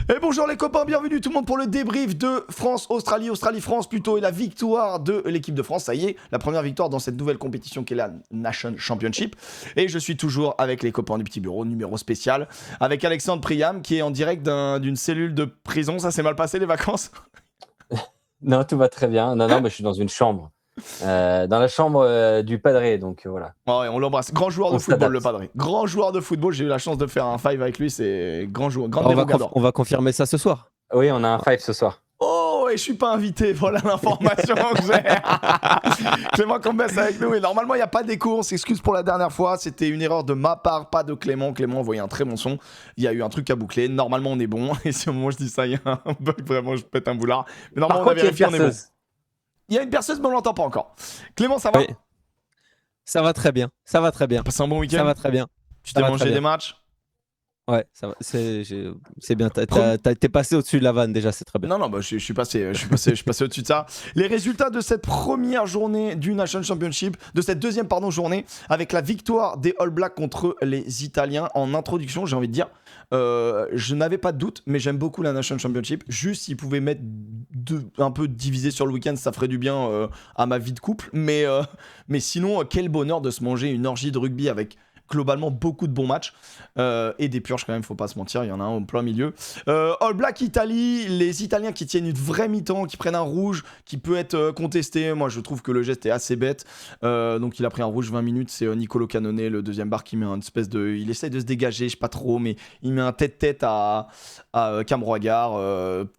Et bonjour les copains, bienvenue tout le monde pour le débrief de France-Australie, Australie-France plutôt, et la victoire de l'équipe de France. Ça y est, la première victoire dans cette nouvelle compétition qu'est la Nation Championship. Et je suis toujours avec les copains du petit bureau, numéro spécial, avec Alexandre Priam qui est en direct d'une cellule de prison. Ça s'est mal passé les vacances? Non, tout va très bien. Non, mais je suis dans une chambre. Dans la chambre du padré, donc voilà. Oh ouais, on l'embrasse. Grand joueur de On football, s'adapte. le padré. Grand joueur de football, j'ai eu la chance de faire un five avec lui, c'est grand joueur. Grand dérogador. On va confirmer ça ce soir. Oui, on a un five ce soir. Oh, et je suis pas invité, voilà l'information que j'ai. Clément Combes avec nous, et normalement il n'y a pas d'écho, on s'excuse pour la dernière fois, c'était une erreur de ma part, pas de Clément. Clément envoyait un très bon son, il y a eu un truc à boucler, normalement on est bon, et si au moment où je dis ça, il y a un bug, vraiment je pète un boulard. Mais normalement Par on a contre, il y a une vérifié, on est bon. perceuse. Il y a une perceuse, mais on l'entend pas encore. Clément, ça va? Oui. Ça va très bien, ça va très bien. T'as passé un bon week-end? Ça va très bien. Tu Ça t'es va mangé très des bien. matchs? Ouais, ça va. C'est bien. T'es passé au-dessus de la vanne déjà, c'est très bien. Non, bah, je suis passé au-dessus de ça. Les résultats de cette première journée du National Championship, de cette deuxième journée, avec la victoire des All Blacks contre les Italiens. En introduction, j'ai envie de dire, je n'avais pas de doute, mais j'aime beaucoup la National Championship. Juste, s'ils pouvaient mettre un peu divisé sur le week-end, ça ferait du bien à ma vie de couple. Mais sinon, quel bonheur de se manger une orgie de rugby avec globalement beaucoup de bons matchs et des purges quand même, faut pas se mentir, il y en a un au plein milieu. All Black Italie, les Italiens qui tiennent une vraie mi-temps, qui prennent un rouge qui peut être contesté. Moi je trouve que le geste est assez bête, donc il a pris un rouge 20 minutes. C'est Nicolo Canone, le deuxième bar, qui met une espèce de, il essaye de se dégager, je sais pas trop, mais il met un tête-tête à Cam Roigard,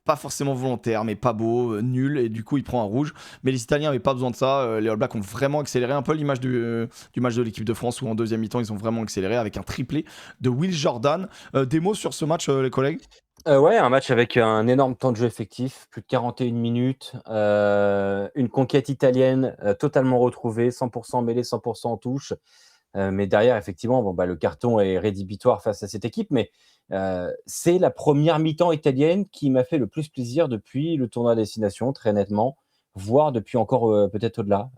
pas forcément volontaire mais pas beau, nul, et du coup il prend un rouge. Mais les Italiens avaient pas besoin de ça, les All Blacks ont vraiment accéléré, un peu l'image du match de l'équipe de France où en deuxième mi-temps ils ont vraiment accéléré avec un triplé de Will Jordan. Des mots sur ce match, les collègues? Ouais, un match avec un énorme temps de jeu effectif, plus de 41 minutes, une conquête italienne totalement retrouvée, 100% mêlée, 100% en touche. Mais derrière, effectivement, le carton est rédhibitoire face à cette équipe, mais c'est la première mi-temps italienne qui m'a fait le plus plaisir depuis le tournoi à destination, très nettement, voire depuis encore peut-être au-delà.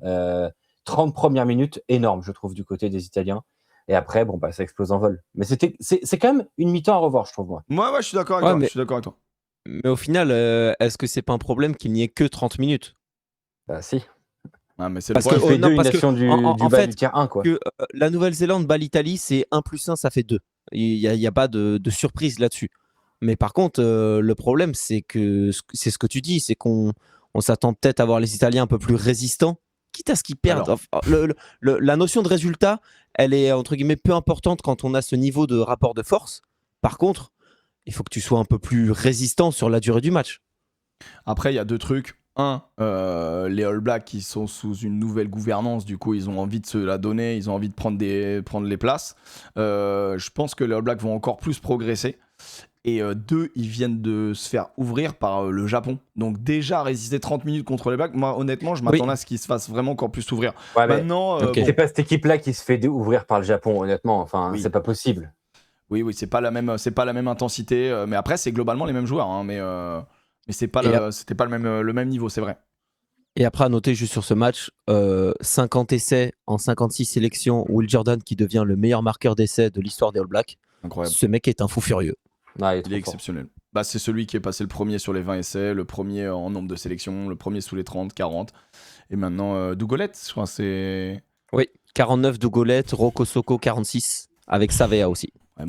30 premières minutes, énorme, je trouve, du côté des Italiens. Et après, ça explose en vol. Mais c'est quand même une mi-temps à revoir, je trouve, moi. Ouais, je suis d'accord avec toi. Mais, je suis d'accord avec toi. Mais au final, est-ce que c'est pas un problème qu'il n'y ait que 30 minutes? Bah si. Ah, mais c'est le Parce problème. Il fait non, deux, une parce que, nation du en bas fait, du tiers 1, quoi. que la Nouvelle-Zélande bat l'Italie, c'est 1 + 1, ça fait 2. Il n'y a pas de surprise là-dessus. Mais par contre, le problème, c'est ce que tu dis, c'est qu'on s'attend peut-être à voir les Italiens un peu plus résistants, quitte à ce qu'ils perdent. La notion de résultat, elle est entre guillemets peu importante quand on a ce niveau de rapport de force. Par contre, il faut que tu sois un peu plus résistant sur la durée du match. Après, il y a deux trucs. Un, les All Blacks qui sont sous une nouvelle gouvernance, du coup ils ont envie de se la donner, ils ont envie de prendre les places. Je pense que les All Blacks vont encore plus progresser. Et deux, ils viennent de se faire ouvrir par le Japon. Donc déjà résister 30 minutes contre les Blacks, moi honnêtement je m'attendais à ce qu'ils se fassent vraiment encore plus ouvrir. Ouais, Maintenant, c'est pas cette équipe-là qui se fait ouvrir par le Japon, honnêtement. Enfin, Oui. c'est pas possible. Oui, c'est pas la même intensité. Mais après c'est globalement les mêmes joueurs. Hein, mais c'était pas le même niveau, c'est vrai. Et après, à noter juste sur ce match, 50 essais en 56 sélections, Will Jordan qui devient le meilleur marqueur d'essais de l'histoire des All Blacks. Incroyable. Ce mec est un fou furieux. Ouais, Il est exceptionnel. Bah, c'est celui qui est passé le premier sur les 20 essais, le premier en nombre de sélections, le premier sous les 30, 40. Et maintenant, Dougolette, je crois c'est... Oui, 49 Dougolette, Rocco Socco 46, avec Savea aussi. Ouais,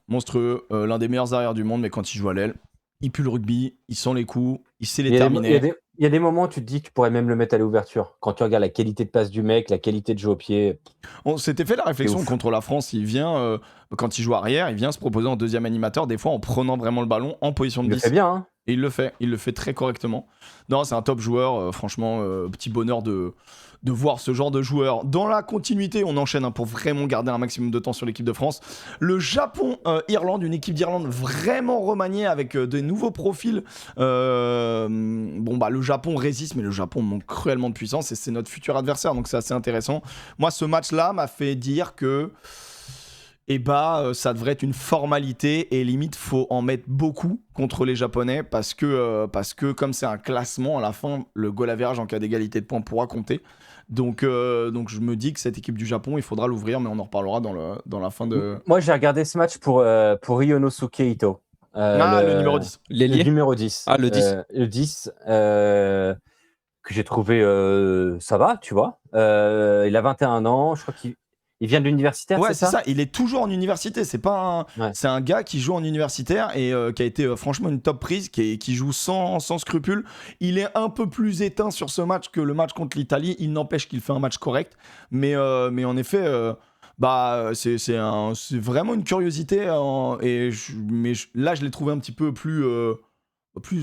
monstrueux. L'un des meilleurs arrières du monde, mais quand il joue à l'aile, il pue le rugby, il sent les coups, il sait les terminer. Il y a des moments où tu te dis que tu pourrais même le mettre à l'ouverture. Quand tu regardes la qualité de passe du mec, la qualité de jeu au pied. On s'était fait la réflexion contre la France, il vient, quand il joue arrière, il vient se proposer en deuxième animateur, des fois en prenant vraiment le ballon en position de 10. Il le fait bien, hein. Et il le fait très correctement. Non, c'est un top joueur, franchement, petit bonheur de voir ce genre de joueur. Dans la continuité, on enchaîne hein, pour vraiment garder un maximum de temps sur l'équipe de France. Le Japon-Irlande, une équipe d'Irlande vraiment remaniée avec des nouveaux profils. Le Japon résiste, mais le Japon manque cruellement de puissance et c'est notre futur adversaire, donc c'est assez intéressant. Moi, ce match-là m'a fait dire que ça devrait être une formalité et limite faut en mettre beaucoup contre les Japonais parce que comme c'est un classement à la fin, le goal average en cas d'égalité de points pourra compter. Donc je me dis que cette équipe du Japon, il faudra l'ouvrir, mais on en reparlera dans la fin de... Moi, j'ai regardé ce match pour Ryonosuke Ito. Le numéro 10. Le L'ailier. numéro 10. Ah, le 10. Le 10, que j'ai trouvé ça va, tu vois. Il a 21 ans, je crois qu'il vient de l'universitaire, Ouais, c'est ça? Il est toujours en université. C'est pas Ouais. C'est un gars qui joue en universitaire et qui a été franchement une top prise, qui joue sans scrupule. Il est un peu plus éteint sur ce match que le match contre l'Italie. Il n'empêche qu'il fait un match correct. Mais en effet, c'est vraiment une curiosité. Là, je l'ai trouvé un petit peu plus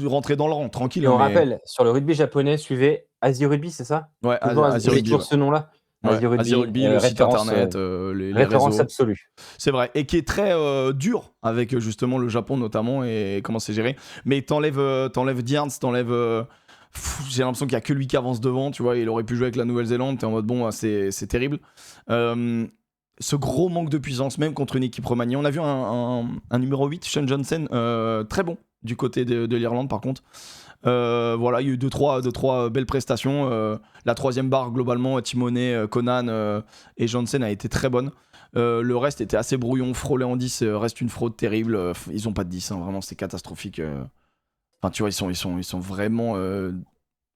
rentré dans le rang, tranquille. Et on mais- rappelle, sur le rugby japonais, suivez Asie Rugby, c'est ça? Ouais, Toujours Asie Rugby. toujours ce nom-là. Ouais. Asie Rugby, le site référence, internet, les référence réseaux. absolue. C'est vrai, et qui est très dur avec justement le Japon notamment et comment c'est géré. Mais t'enlèves Diarns, j'ai l'impression qu'il y a que lui qui avance devant, tu vois. Il aurait pu jouer avec la Nouvelle-Zélande, t'es en mode bon, c'est terrible. Ce gros manque de puissance, même contre une équipe remaniée. On a vu un numéro 8, Sean Johnson, très bon du côté de l'Irlande par contre. Voilà, il y a eu 2-3 belles prestations. La troisième barre, globalement, Timonet, Conan et Janssen a été très bonne. Le reste était assez brouillon, frôlé en 10, reste une fraude terrible. Ils ont pas de 10, hein, vraiment, c'est catastrophique. Enfin, tu vois, ils sont vraiment.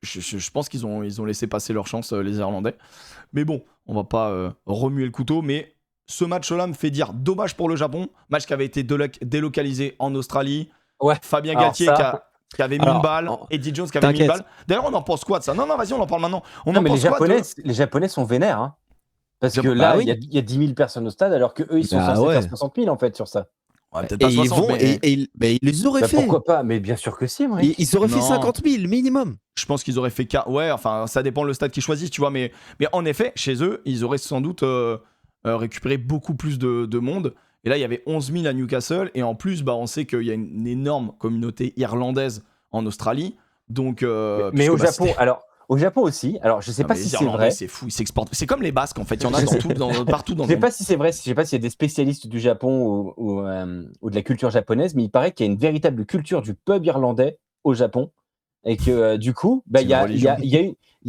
Je pense qu'ils ont laissé passer leur chance, les Irlandais. Mais bon, on va pas remuer le couteau. Mais ce match-là me fait dire dommage pour le Japon. Match qui avait été délocalisé en Australie. Ouais. Fabien Alors Galtier qui avait mis une balle, Eddie Jones qui avait mis une balle. D'ailleurs, on en pense quoi de ça? Non, vas-y, on en parle maintenant. Non, mais les Japonais sont vénères. Hein. Parce que là, il y a 10 000 personnes au stade, alors qu'eux, ils sont censés faire 60 000 en fait sur ça. Ouais, peut-être pas 60, ils les auraient fait. Pourquoi pas? Mais bien sûr que si, moi. Ils auraient fait 50 000 minimum. Je pense qu'ils auraient fait... Ouais, enfin, ça dépend le stade qu'ils choisissent, tu vois. Mais en effet, chez eux, ils auraient sans doute récupéré beaucoup plus de monde. Et là, il y avait 11 000 à Newcastle. Et en plus, on sait qu'il y a une énorme communauté irlandaise en Australie. Donc, mais au Japon, alors... Au Japon aussi, alors je sais pas si c'est vrai. C'est fou, ils s'exportent. C'est comme les Basques en fait, il y en a partout dans le monde. Je sais pas si c'est vrai, je sais pas s'il y a des spécialistes du Japon ou de la culture japonaise, mais il paraît qu'il y a une véritable culture du pub irlandais au Japon et que du coup, il y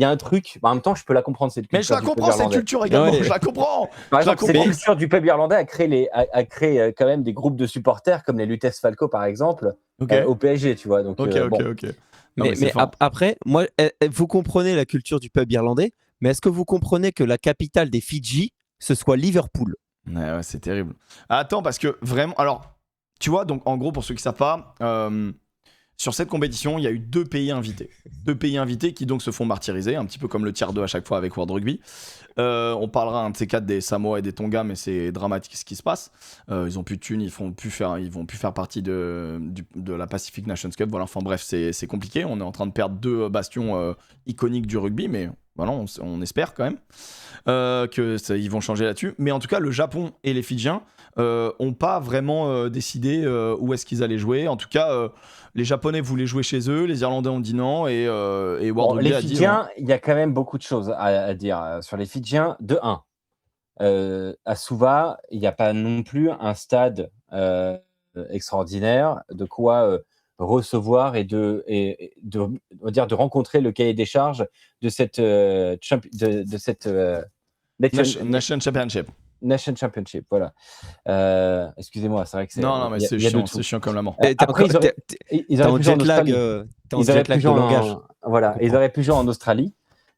a un truc. En même temps, je peux la comprendre cette culture. Mais je la comprends cette culture également. Je la comprends. Par exemple, cette culture du pub irlandais a créé quand même des groupes de supporters comme les Lutèce Falco par exemple au PSG, tu vois. Donc ok. Mais après, moi, vous comprenez la culture du pub irlandais, mais est-ce que vous comprenez que la capitale des Fidji, ce soit Liverpool? Ouais, c'est terrible. Attends, parce que vraiment... Alors, tu vois, donc en gros, pour ceux qui ne savent pas, sur cette compétition, il y a eu 2 pays invités. 2 pays invités qui donc se font martyriser, un petit peu comme le tiers 2 à chaque fois avec World Rugby. On parlera un de ces 4 des Samoa et des Tonga, mais c'est dramatique ce qui se passe. Ils ont plus de thunes, ils vont plus faire partie de la Pacific Nations Cup. Voilà, enfin bref, c'est compliqué. On est en train de perdre 2 bastions iconiques du rugby, mais voilà, on espère quand même qu'ils vont changer là-dessus. Mais en tout cas, le Japon et les Fidjiens n'ont pas vraiment décidé où est-ce qu'ils allaient jouer. En tout cas, les Japonais voulaient jouer chez eux, les Irlandais ont dit non, et World Rugby les a dit... Fidjiens, il y a quand même beaucoup de choses à dire sur les Fidjiens. De 1, à Suva, il n'y a pas non plus un stade extraordinaire de quoi recevoir et de rencontrer le cahier des charges de cette Nation Championship. Nation Championship, voilà. Excusez-moi, c'est vrai que c'est... Non, mais c'est chiant comme la mort. Après, ils auraient pu jouer en Australie. Voilà, ils auraient pu jouer en Australie,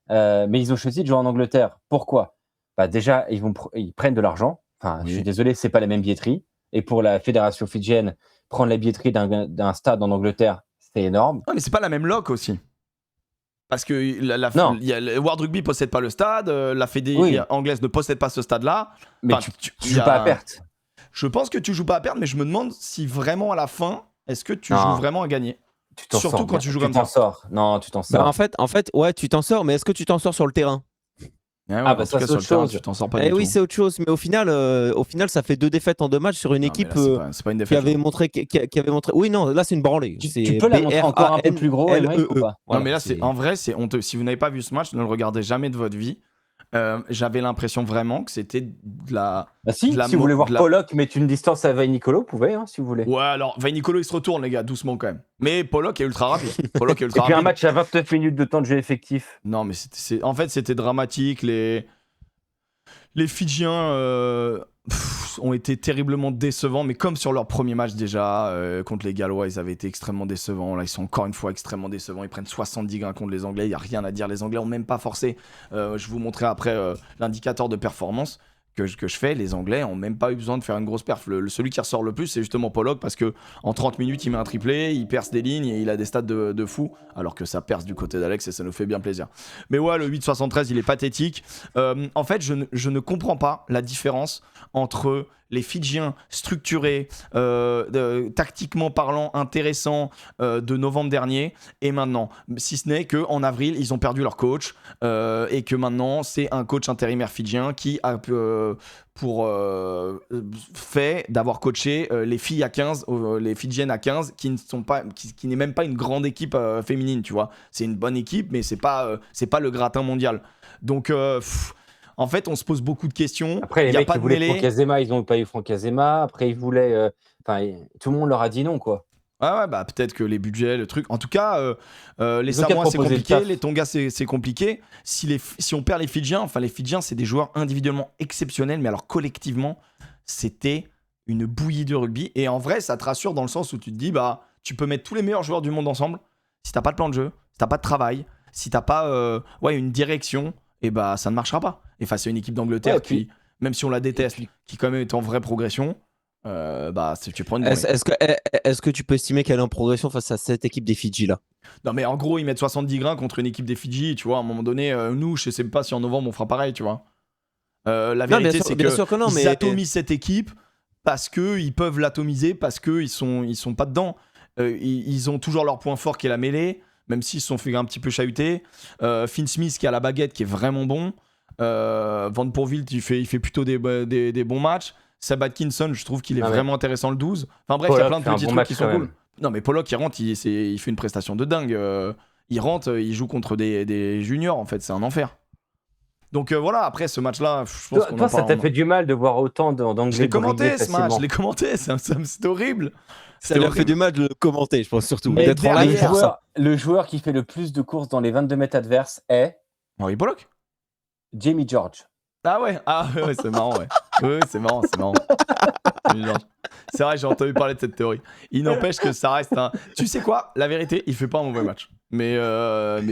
mais ils ont choisi de jouer en Angleterre. Pourquoi? Déjà, ils prennent de l'argent. Enfin, je suis désolé, c'est pas la même billetterie. Et pour la fédération fidjienne, prendre la billetterie d'un stade en Angleterre, c'est énorme. Ouais, mais c'est pas la même loc aussi. Parce que le World Rugby possède pas le stade, la fédé anglaise ne possède pas ce stade-là. Mais tu joues pas à perte. Je pense que tu joues pas à perte, mais je me demande si vraiment à la fin, est-ce que tu joues vraiment à gagner? Surtout quand tu joues comme ça. Non, tu t'en sors. En fait, ouais, tu t'en sors, mais est-ce que tu t'en sors sur le terrain? Ça c'est autre chose. Tu t'en sors pas du tout. Oui, c'est autre chose, mais au final, ça fait 2 défaites en 2 matchs sur une équipe c'est pas une défaite, qui avait montré. Oui, non, là c'est une branlée. Tu peux la montrer encore un peu plus gros, Emmerich, ou pas? Non, mais là, en vrai, c'est honteux. Si vous n'avez pas vu ce match, ne le regardez jamais de votre vie. J'avais l'impression vraiment que c'était de la. Si vous voulez voir Pollock mettre une distance à Vainicolo, vous pouvez, si vous voulez. Ouais, alors Vainicolo il se retourne, les gars, doucement quand même. Mais Pollock est ultra rapide. Et puis un match à 29 minutes de temps de jeu effectif. Non, mais en fait, c'était dramatique. Les Fidjiens ont été terriblement décevants, mais comme sur leur premier match déjà, contre les Gallois, ils avaient été extrêmement décevants. Là, ils sont encore une fois extrêmement décevants. Ils prennent 70 grains contre les Anglais, il n'y a rien à dire. Les Anglais n'ont même pas forcé. Je vous montrerai après l'indicateur de performance que je fais. Les Anglais n'ont même pas eu besoin de faire une grosse perf. Celui qui ressort le plus, c'est justement Pollock, parce que en 30 minutes, il met un triplé, il perce des lignes et il a des stats de fou, alors que ça perce du côté d'Alex et ça nous fait bien plaisir. Mais ouais, le 8,73, il est pathétique. En fait, je ne comprends pas la différence entre les Fidjiens structurés, tactiquement parlant intéressants de novembre dernier et maintenant. Si ce n'est qu'en avril, ils ont perdu leur coach et que maintenant, c'est un coach intérimaire fidjien qui a pour fait d'avoir coaché les filles à 15, les Fidjiennes à 15, qui n'est même pas une grande équipe féminine, tu vois. C'est une bonne équipe, mais c'est pas le gratin mondial. Donc, en fait, on se pose beaucoup de questions. Après, les mecs qui voulaient Franck Azema, ils n'ont pas eu Franck Azema. Après, ils voulaient... tout le monde leur a dit non, quoi. Ah ouais, bah peut-être que les budgets, le truc. En tout cas, les Samoa, c'est compliqué. Les Tonga, c'est compliqué. Si on perd les Fidjiens, c'est des joueurs individuellement exceptionnels, mais alors collectivement, c'était une bouillie de rugby. Et en vrai, ça te rassure dans le sens où tu te dis, bah, tu peux mettre tous les meilleurs joueurs du monde ensemble. Si t'as pas de plan de jeu, si t'as pas de travail, si t'as pas une direction, et bah ça ne marchera pas. Et face à une équipe d'Angleterre qui, même si on la déteste, qui quand même est en vraie progression, bah tu prends une bourrée. Est-ce que tu peux estimer qu'elle est en progression face à cette équipe des Fidji là? Non mais en gros ils mettent 70 grains contre une équipe des Fidji, tu vois, à un moment donné, nous je sais pas si en novembre on fera pareil, tu vois. La vérité c'est qu'ils atomisent cette équipe parce qu'ils peuvent l'atomiser, parce qu'ils sont pas dedans. Ils ont toujours leur point fort qui est la mêlée, même s'ils se sont fait un petit peu chahuter. Finn Smith qui a la baguette qui est vraiment bon. Van Pourville il fait plutôt des bons matchs. Seb Atkinson, je trouve qu'il est vraiment intéressant le 12. Enfin bref, il y a plein de petits trucs qui sont cool. Non mais Pollock il rentre, il fait une prestation de dingue. Il rentre, il joue contre des juniors en fait, c'est un enfer. Donc voilà, après ce match-là, je pense qu'on toi, ça t'a fait du mal de voir autant d'anglais. Je l'ai commenté ce match, c'est horrible. Ça lui a fait du mal de le commenter, je pense surtout. D'être en live pour ça. Le joueur qui fait le plus de courses dans les 22 mètres adverses est Henry Pollock. Jamie George. Ah ouais, c'est marrant, ouais. Oui, c'est marrant. C'est vrai, j'ai entendu parler de cette théorie. Il n'empêche que ça reste un... Tu sais quoi, la vérité, il fait pas un mauvais match. Mais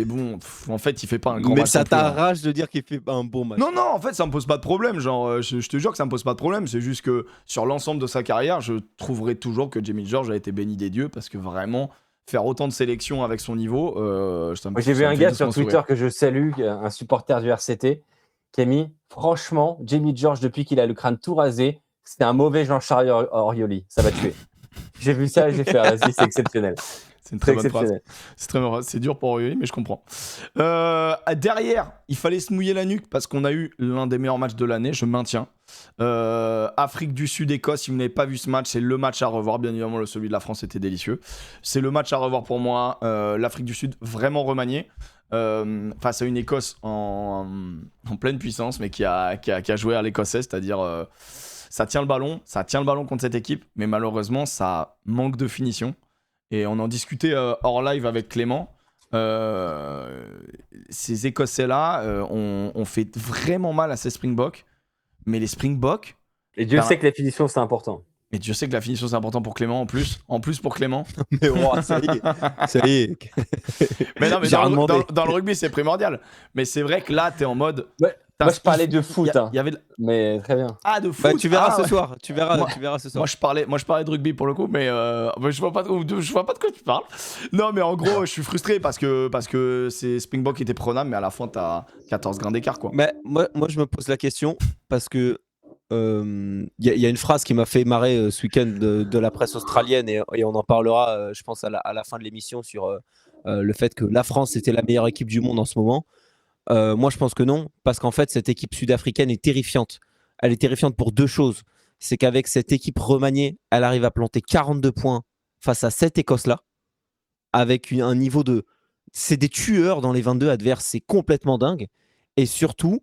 bon, en fait, il fait pas un grand match. Mais ça t'arrache de dire qu'il fait pas un bon match. Non, en fait, ça me pose pas de problème. Genre, je te jure que ça me pose pas de problème. C'est juste que sur l'ensemble de sa carrière, je trouverai toujours que Jamie George a été béni des dieux parce que vraiment, faire autant de sélections avec son niveau, j'ai vu un gars sur Twitter que je salue, un supporter du RCT, qui a mis, franchement, Jamie George, depuis qu'il a le crâne tout rasé, c'était un mauvais Jean-Charles Orioli. Ça va tuer. J'ai vu ça et j'ai fait, vas-y, c'est exceptionnel. C'est une très bonne phrase. C'est très bonne phrase. C'est dur pour Orioli, mais je comprends. Derrière, il fallait se mouiller la nuque parce qu'on a eu l'un des meilleurs matchs de l'année. Je maintiens. Afrique du Sud, Écosse, si vous n'avez pas vu ce match, c'est le match à revoir. Bien évidemment, celui de la France était délicieux. C'est le match à revoir pour moi. L'Afrique du Sud, vraiment remanié. Face à une Écosse en pleine puissance, mais qui a joué à l'écossais, c'est-à-dire ça tient le ballon contre cette équipe, mais malheureusement, ça manque de finition. Et on en discutait hors live avec Clément. Ces Écossais-là ont fait vraiment mal à ces Springboks. Mais les Springboks... Et Dieu sait que la finition, c'est important. Mais Dieu sait que la finition, c'est important pour Clément en plus. En plus pour Clément. Mais ça y est. Mais non, mais dans le rugby, c'est primordial. Mais c'est vrai que là, t'es en mode... Ouais. Moi, je parlais de foot. Y avait... Mais très bien. Ah, de foot. Bah, tu verras ce soir. Tu verras ce soir. Moi, je parlais de rugby pour le coup, mais je vois pas de quoi tu parles. Non, mais en gros, je suis frustré parce que ces Springboks étaient prenables, mais à la fin, t'as 14 grains d'écart, quoi. Mais moi, je me pose la question parce que y a une phrase qui m'a fait marrer ce week-end de la presse australienne et on en parlera, je pense, à la fin de l'émission sur le fait que la France était la meilleure équipe du monde en ce moment. Moi, je pense que non, parce qu'en fait, cette équipe sud-africaine est terrifiante. Elle est terrifiante pour deux choses. C'est qu'avec cette équipe remaniée, elle arrive à planter 42 points face à cette Écosse-là, avec un niveau de... C'est des tueurs dans les 22 adverses, c'est complètement dingue. Et surtout,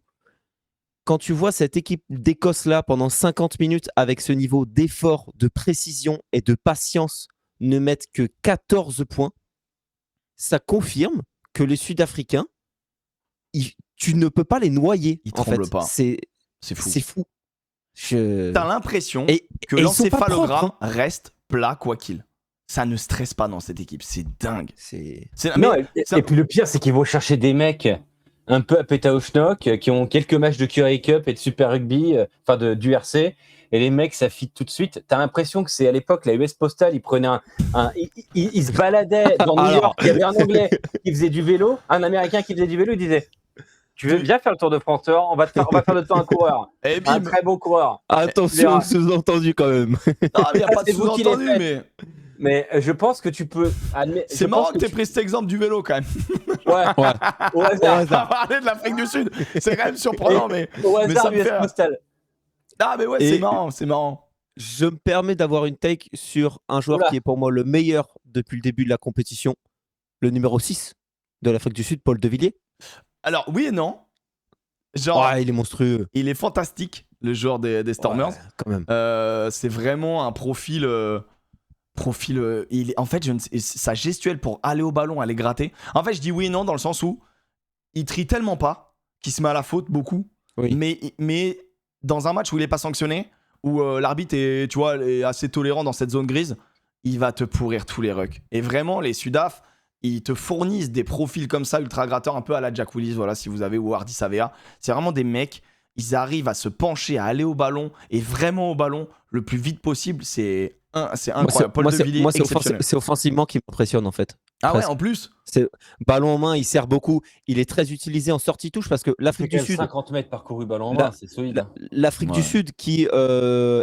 quand tu vois cette équipe d'Écosse-là pendant 50 minutes avec ce niveau d'effort, de précision et de patience ne mettre que 14 points, ça confirme que les Sud-Africains, tu ne peux pas les noyer. Ils tremblent pas. C'est fou. T'as l'impression Et- que et ils sont pas l'encéphalogramme propres, hein. reste plat quoi qu'il. Ça ne stresse pas dans cette équipe, c'est dingue. C'est Non, Mais et puis le pire, c'est qu'ils vont chercher des mecs un peu à péta au schnock, qui ont quelques matchs de Curry Cup et de Super Rugby, du RC, et les mecs, ça fit tout de suite. T'as l'impression que c'est à l'époque, la US Postal, ils prenaient ils se baladaient dans New Alors. York, il y avait un Anglais qui faisait du vélo, un Américain qui faisait du vélo, il disait « Tu veux bien faire le Tour de France, on va faire de toi un coureur, et un bim. très beau coureur. » Attention, verras. sous-entendu quand même. Non, il n'y a pas de c'est vous qui les sous-entendu, faites. mais Mais je pense que tu peux... c'est marrant que t'aies pris cet exemple du vélo quand même. Ouais, Ouais. au Au hasard. On va hasard. parler de l'Afrique du Sud, c'est quand même surprenant, mais Au mais hasard, ça me US fait- Postal. ah mais ouais, Et- c'est marrant, c'est marrant. Je me permets d'avoir une take sur un joueur Oula. qui est pour moi le meilleur depuis le début de la compétition, le numéro 6 de l'Afrique du Sud, Paul De Villiers. Alors oui et non. Genre, Ouais, il est monstrueux. il est fantastique, le joueur des Stormers. Ouais, quand même. C'est vraiment un profil. En fait, sa gestuelle pour aller au ballon, aller gratter. En fait, je dis oui et non dans le sens où il trie tellement pas qu'il se met à la faute beaucoup. Oui. Mais dans un match où il est pas sanctionné, où l'arbitre est, tu vois, est assez tolérant dans cette zone grise, il va te pourrir tous les rucks. Et vraiment, les Sudaf, ils te fournissent des profils comme ça, ultra gratteurs, un peu à la Jack Willis, voilà, si vous avez, ou Hardy Savea. C'est vraiment des mecs, ils arrivent à se pencher, à aller au ballon, et vraiment au ballon, le plus vite possible. C'est incroyable. Paul De Villiers, exceptionnel. c'est offensivement qui m'impressionne en fait. Ah ouais, presque. en plus. C'est ballon en main, il sert beaucoup. Il est très utilisé en sortie touche parce que l'Afrique du Sud, 50 mètres parcourus ballon en La- main, c'est solide. hein. l'Afrique du Ouais. Sud qui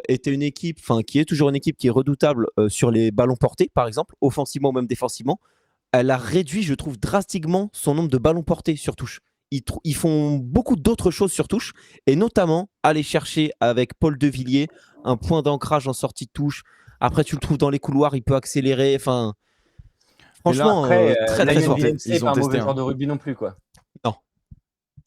était une équipe, enfin qui est toujours une équipe qui est redoutable sur les ballons portés, par exemple, offensivement ou même défensivement. Elle a réduit, je trouve, drastiquement son nombre de ballons portés sur touche. Ils font beaucoup d'autres choses sur touche, et notamment aller chercher avec Paul De Villiers un point d'ancrage en sortie de touche. Après, tu le trouves dans les couloirs, il peut accélérer. Enfin, franchement, Après, très Damien très fort. Villemc, Ils c'est ont pas un testé, mauvais hein. joueur de rugby non plus, quoi.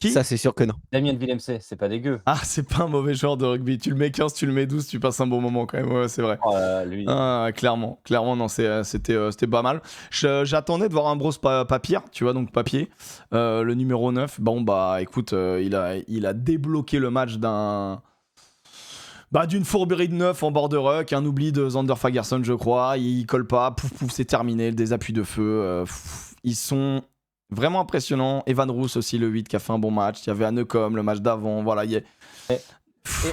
Qui Ça, c'est sûr que non. Damien Villemc, c'est pas dégueu. Ah, c'est pas un mauvais joueur de rugby. Tu le mets 15, tu le mets 12, tu passes un bon moment quand même. Ouais, c'est vrai. Oh, lui. Ah, clairement, non, c'était pas mal. J'attendais de voir un Bros papier, tu vois, donc papier, le numéro 9. Bon, bah écoute, il a débloqué le match d'une fourberie de 9 en bord de ruck, un oubli de Zander Fagerson, je crois. Il colle pas, pouf, pouf, c'est terminé, des appuis de feu. Ils sont vraiment impressionnants. Evan Roos aussi, le 8, qui a fait un bon match. Il y avait Anecom, le match d'avant. Voilà, il y a.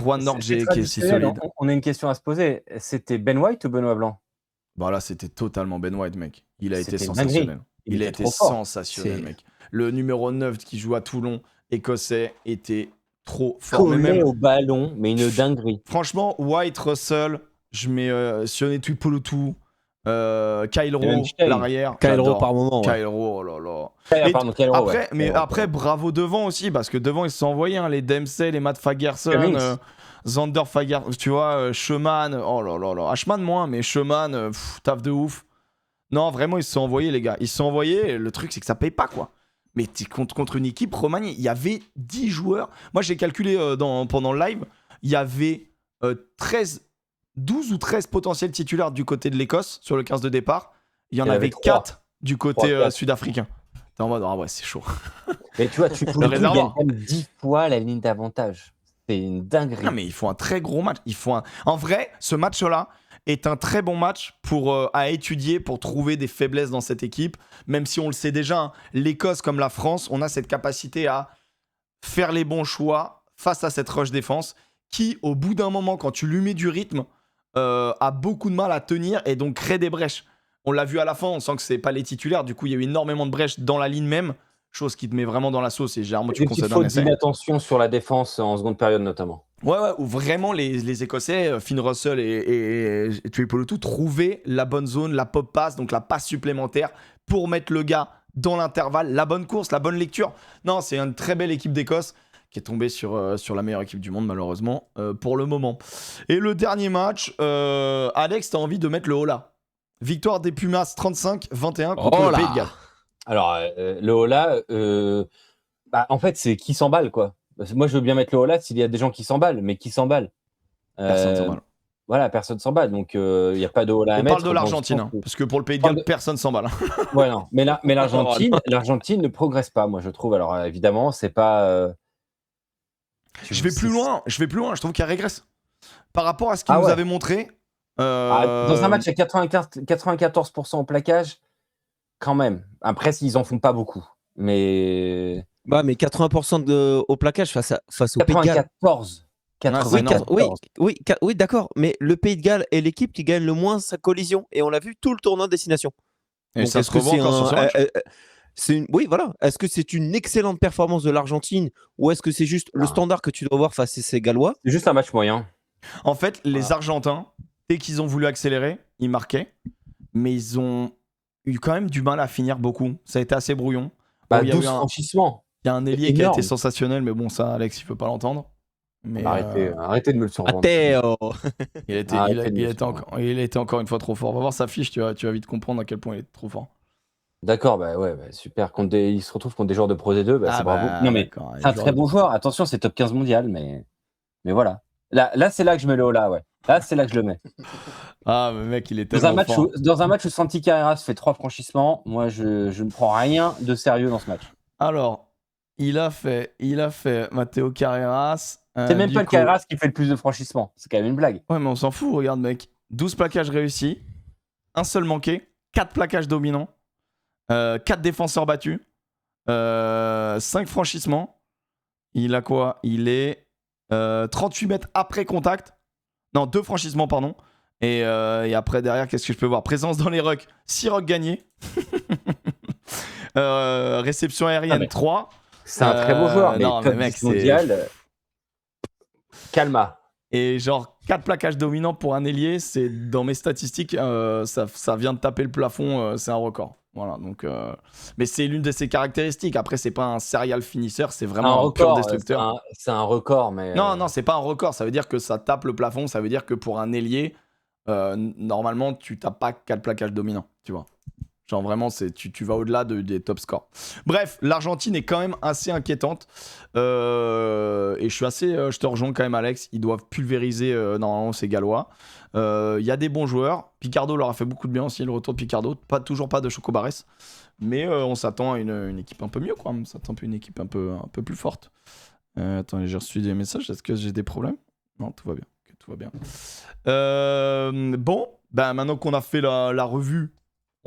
Juan Norge qui est si traditionnel, solide. on a une question à se poser. C'était Ben White ou Benoît Blanc? Bah là, c'était totalement Ben White, mec. Il a été C'était sensationnel. dinguerie. Il a était été trop fort. sensationnel, C'est- mec. Le numéro 9 qui joue à Toulon, écossais, était trop fort. Mais Collé même, au ballon, mais une dinguerie. franchement, White, Russell, je mets Sione Tuipulotu, Kyle Et même Rowe, Shane. l'arrière. Kyle Rowe j'adore. par moment. ouais. Kyle Rowe, oh là là. Ah, Et pardon, quel héros, Après, ouais. mais Ouais, après, bravo devant aussi, parce que devant, ils se sont envoyés, hein, les Dempsey, les Matt Fagerson, Cummings. Zander Fagerson, tu vois, Schumann, oh là là là. Ashman moins, mais Schumann, taf de ouf. Non, vraiment, ils se sont envoyés, les gars. Ils se sont envoyés, et le truc, c'est que ça paye pas, quoi. Mais contre une équipe remaniée, il y avait 10 joueurs. Moi, j'ai calculé pendant le live, il y avait 12 ou 13 potentiels titulaires du côté de l'Écosse sur le 15 de départ. Il y en Il y en avait avait 4 du côté 3, 4. sud-africain. T'es en mode, ah ouais, c'est chaud. Mais tu vois, tu peux réservoir. quand même 10 fois la ligne d'avantage. C'est une dinguerie. Non, mais il faut un très gros match. En vrai, ce match-là est un très bon match à étudier pour trouver des faiblesses dans cette équipe. Même si on le sait déjà, hein, l'Écosse comme la France, on a cette capacité à faire les bons choix face à cette rush défense qui, au bout d'un moment, quand tu lui mets du rythme, a beaucoup de mal à tenir et donc crée des brèches. On l'a vu à la fin, on sent que c'est pas les titulaires. Du coup, il y a eu énormément de brèches dans la ligne même, chose qui te met vraiment dans la sauce. Et généralement, tu Des petites concèdes un fautes essai. d'inattention sur la défense en seconde période notamment. Ouais, où vraiment les Écossais, Finn Russell et Tuipulotu, trouvaient la bonne zone, la pop pass, donc la passe supplémentaire pour mettre le gars dans l'intervalle, la bonne course, la bonne lecture. Non, c'est une très belle équipe d'Écosse qui est tombée sur la meilleure équipe du monde, malheureusement, pour le moment. Et le dernier match, Alex, t'as envie de mettre le Ola. Victoire des Pumas 35-21 contre Oh le là. Pays de Galles. Alors, le Ola, en fait, c'est qui s'emballe, quoi. Parce que moi, je veux bien mettre le Ola s'il y a des gens qui s'emballent, mais qui s'emballe Personne s'emballe. Voilà, personne s'emballe, donc il n'y a pas de Ola à On mettre. parle de donc l'Argentine, je pense hein, que- parce que pour le Pays de Galles, Parle de- personne s'emballe. Ouais, non. Mais l'Argentine ne progresse pas, moi, je trouve. Alors, évidemment, c'est pas. Je vais plus loin, je trouve qu'elle régresse. par rapport à ce qu'il nous avait montré. Dans un match à 94% au plaquage, quand même. Après, ils en font pas beaucoup. Mais. Bah, mais 80% au plaquage face au Pays de Galles. 94. Oui, d'accord. Mais le Pays de Galles est l'équipe qui gagne le moins sa collision. Et on l'a vu tout le tournoi de destination. Et donc, ça se revoit encore sur ce match. Oui, voilà. Est-ce que c'est une excellente performance de l'Argentine ou est-ce que c'est juste le standard que tu dois voir face à ces Gallois? C'est juste un match moyen. En fait, les Argentins, dès qu'ils ont voulu accélérer, ils marquaient. Mais ils ont eu quand même du mal à finir beaucoup. Ça a été assez brouillon. Bon, 12 franchissements. Il y a un ailier qui a été sensationnel, mais bon, ça, Alex, il ne peut pas l'entendre. Mais arrêtez de me le survendre. Il a été encore une fois trop fort. On va voir sa fiche, tu vas vite comprendre à quel point il est trop fort. D'accord, super. Il se retrouve contre des joueurs de Pro D2, c'est bravo. Non, mais c'est un très bon joueur. Attention, c'est top 15 mondial, mais voilà. Là, c'est là que je mets le haut là, ouais. Là, c'est là que je le mets. Ah, mais mec, il est tellement fort. Dans un match où Santi Carreras fait 3 franchissements, moi, je ne prends rien de sérieux dans ce match. Alors, il a fait Matteo Carreras. C'est même pas le Carreras qui fait le plus de franchissements. C'est quand même une blague. Ouais, mais on s'en fout, regarde, mec. 12 plaquages réussis, un seul manqué, 4 plaquages dominants, 4 défenseurs battus, 5 franchissements. Il a quoi? Il est 38 mètres après contact. Non, 2 franchissements, pardon. Et après, derrière, qu'est-ce que je peux voir? Présence dans les rucks, 6 rucks gagnés. Réception aérienne, 3. C'est un très beau joueur, mais non, top mais mec, mondial. Calma. Et genre 4 plaquages dominants pour un ailier, c'est dans mes statistiques, ça vient de taper le plafond, c'est un record. Voilà, donc, mais c'est l'une de ses caractéristiques. Après, c'est pas un serial finisher, c'est vraiment un pur destructeur. C'est un record, mais. Non, c'est pas un record. Ça veut dire que ça tape le plafond. Ça veut dire que pour un ailier, normalement, tu tapes pas 4 plaquages dominants, tu vois. Genre vraiment, tu vas au-delà des top scores. Bref, l'Argentine est quand même assez inquiétante. Et je te rejoins quand même, Alex. Ils doivent pulvériser normalement ces Gallois. Il y a des bons joueurs. Picardo leur a fait beaucoup de bien aussi, le retour de Picardo. Toujours pas de Chocobares. Mais on s'attend à une équipe un peu mieux, quoi. On s'attend à une équipe un peu plus forte. Attendez, j'ai reçu des messages. Est-ce que j'ai des problèmes? Non, tout va bien. Okay, tout va bien. Bon, maintenant qu'on a fait la revue,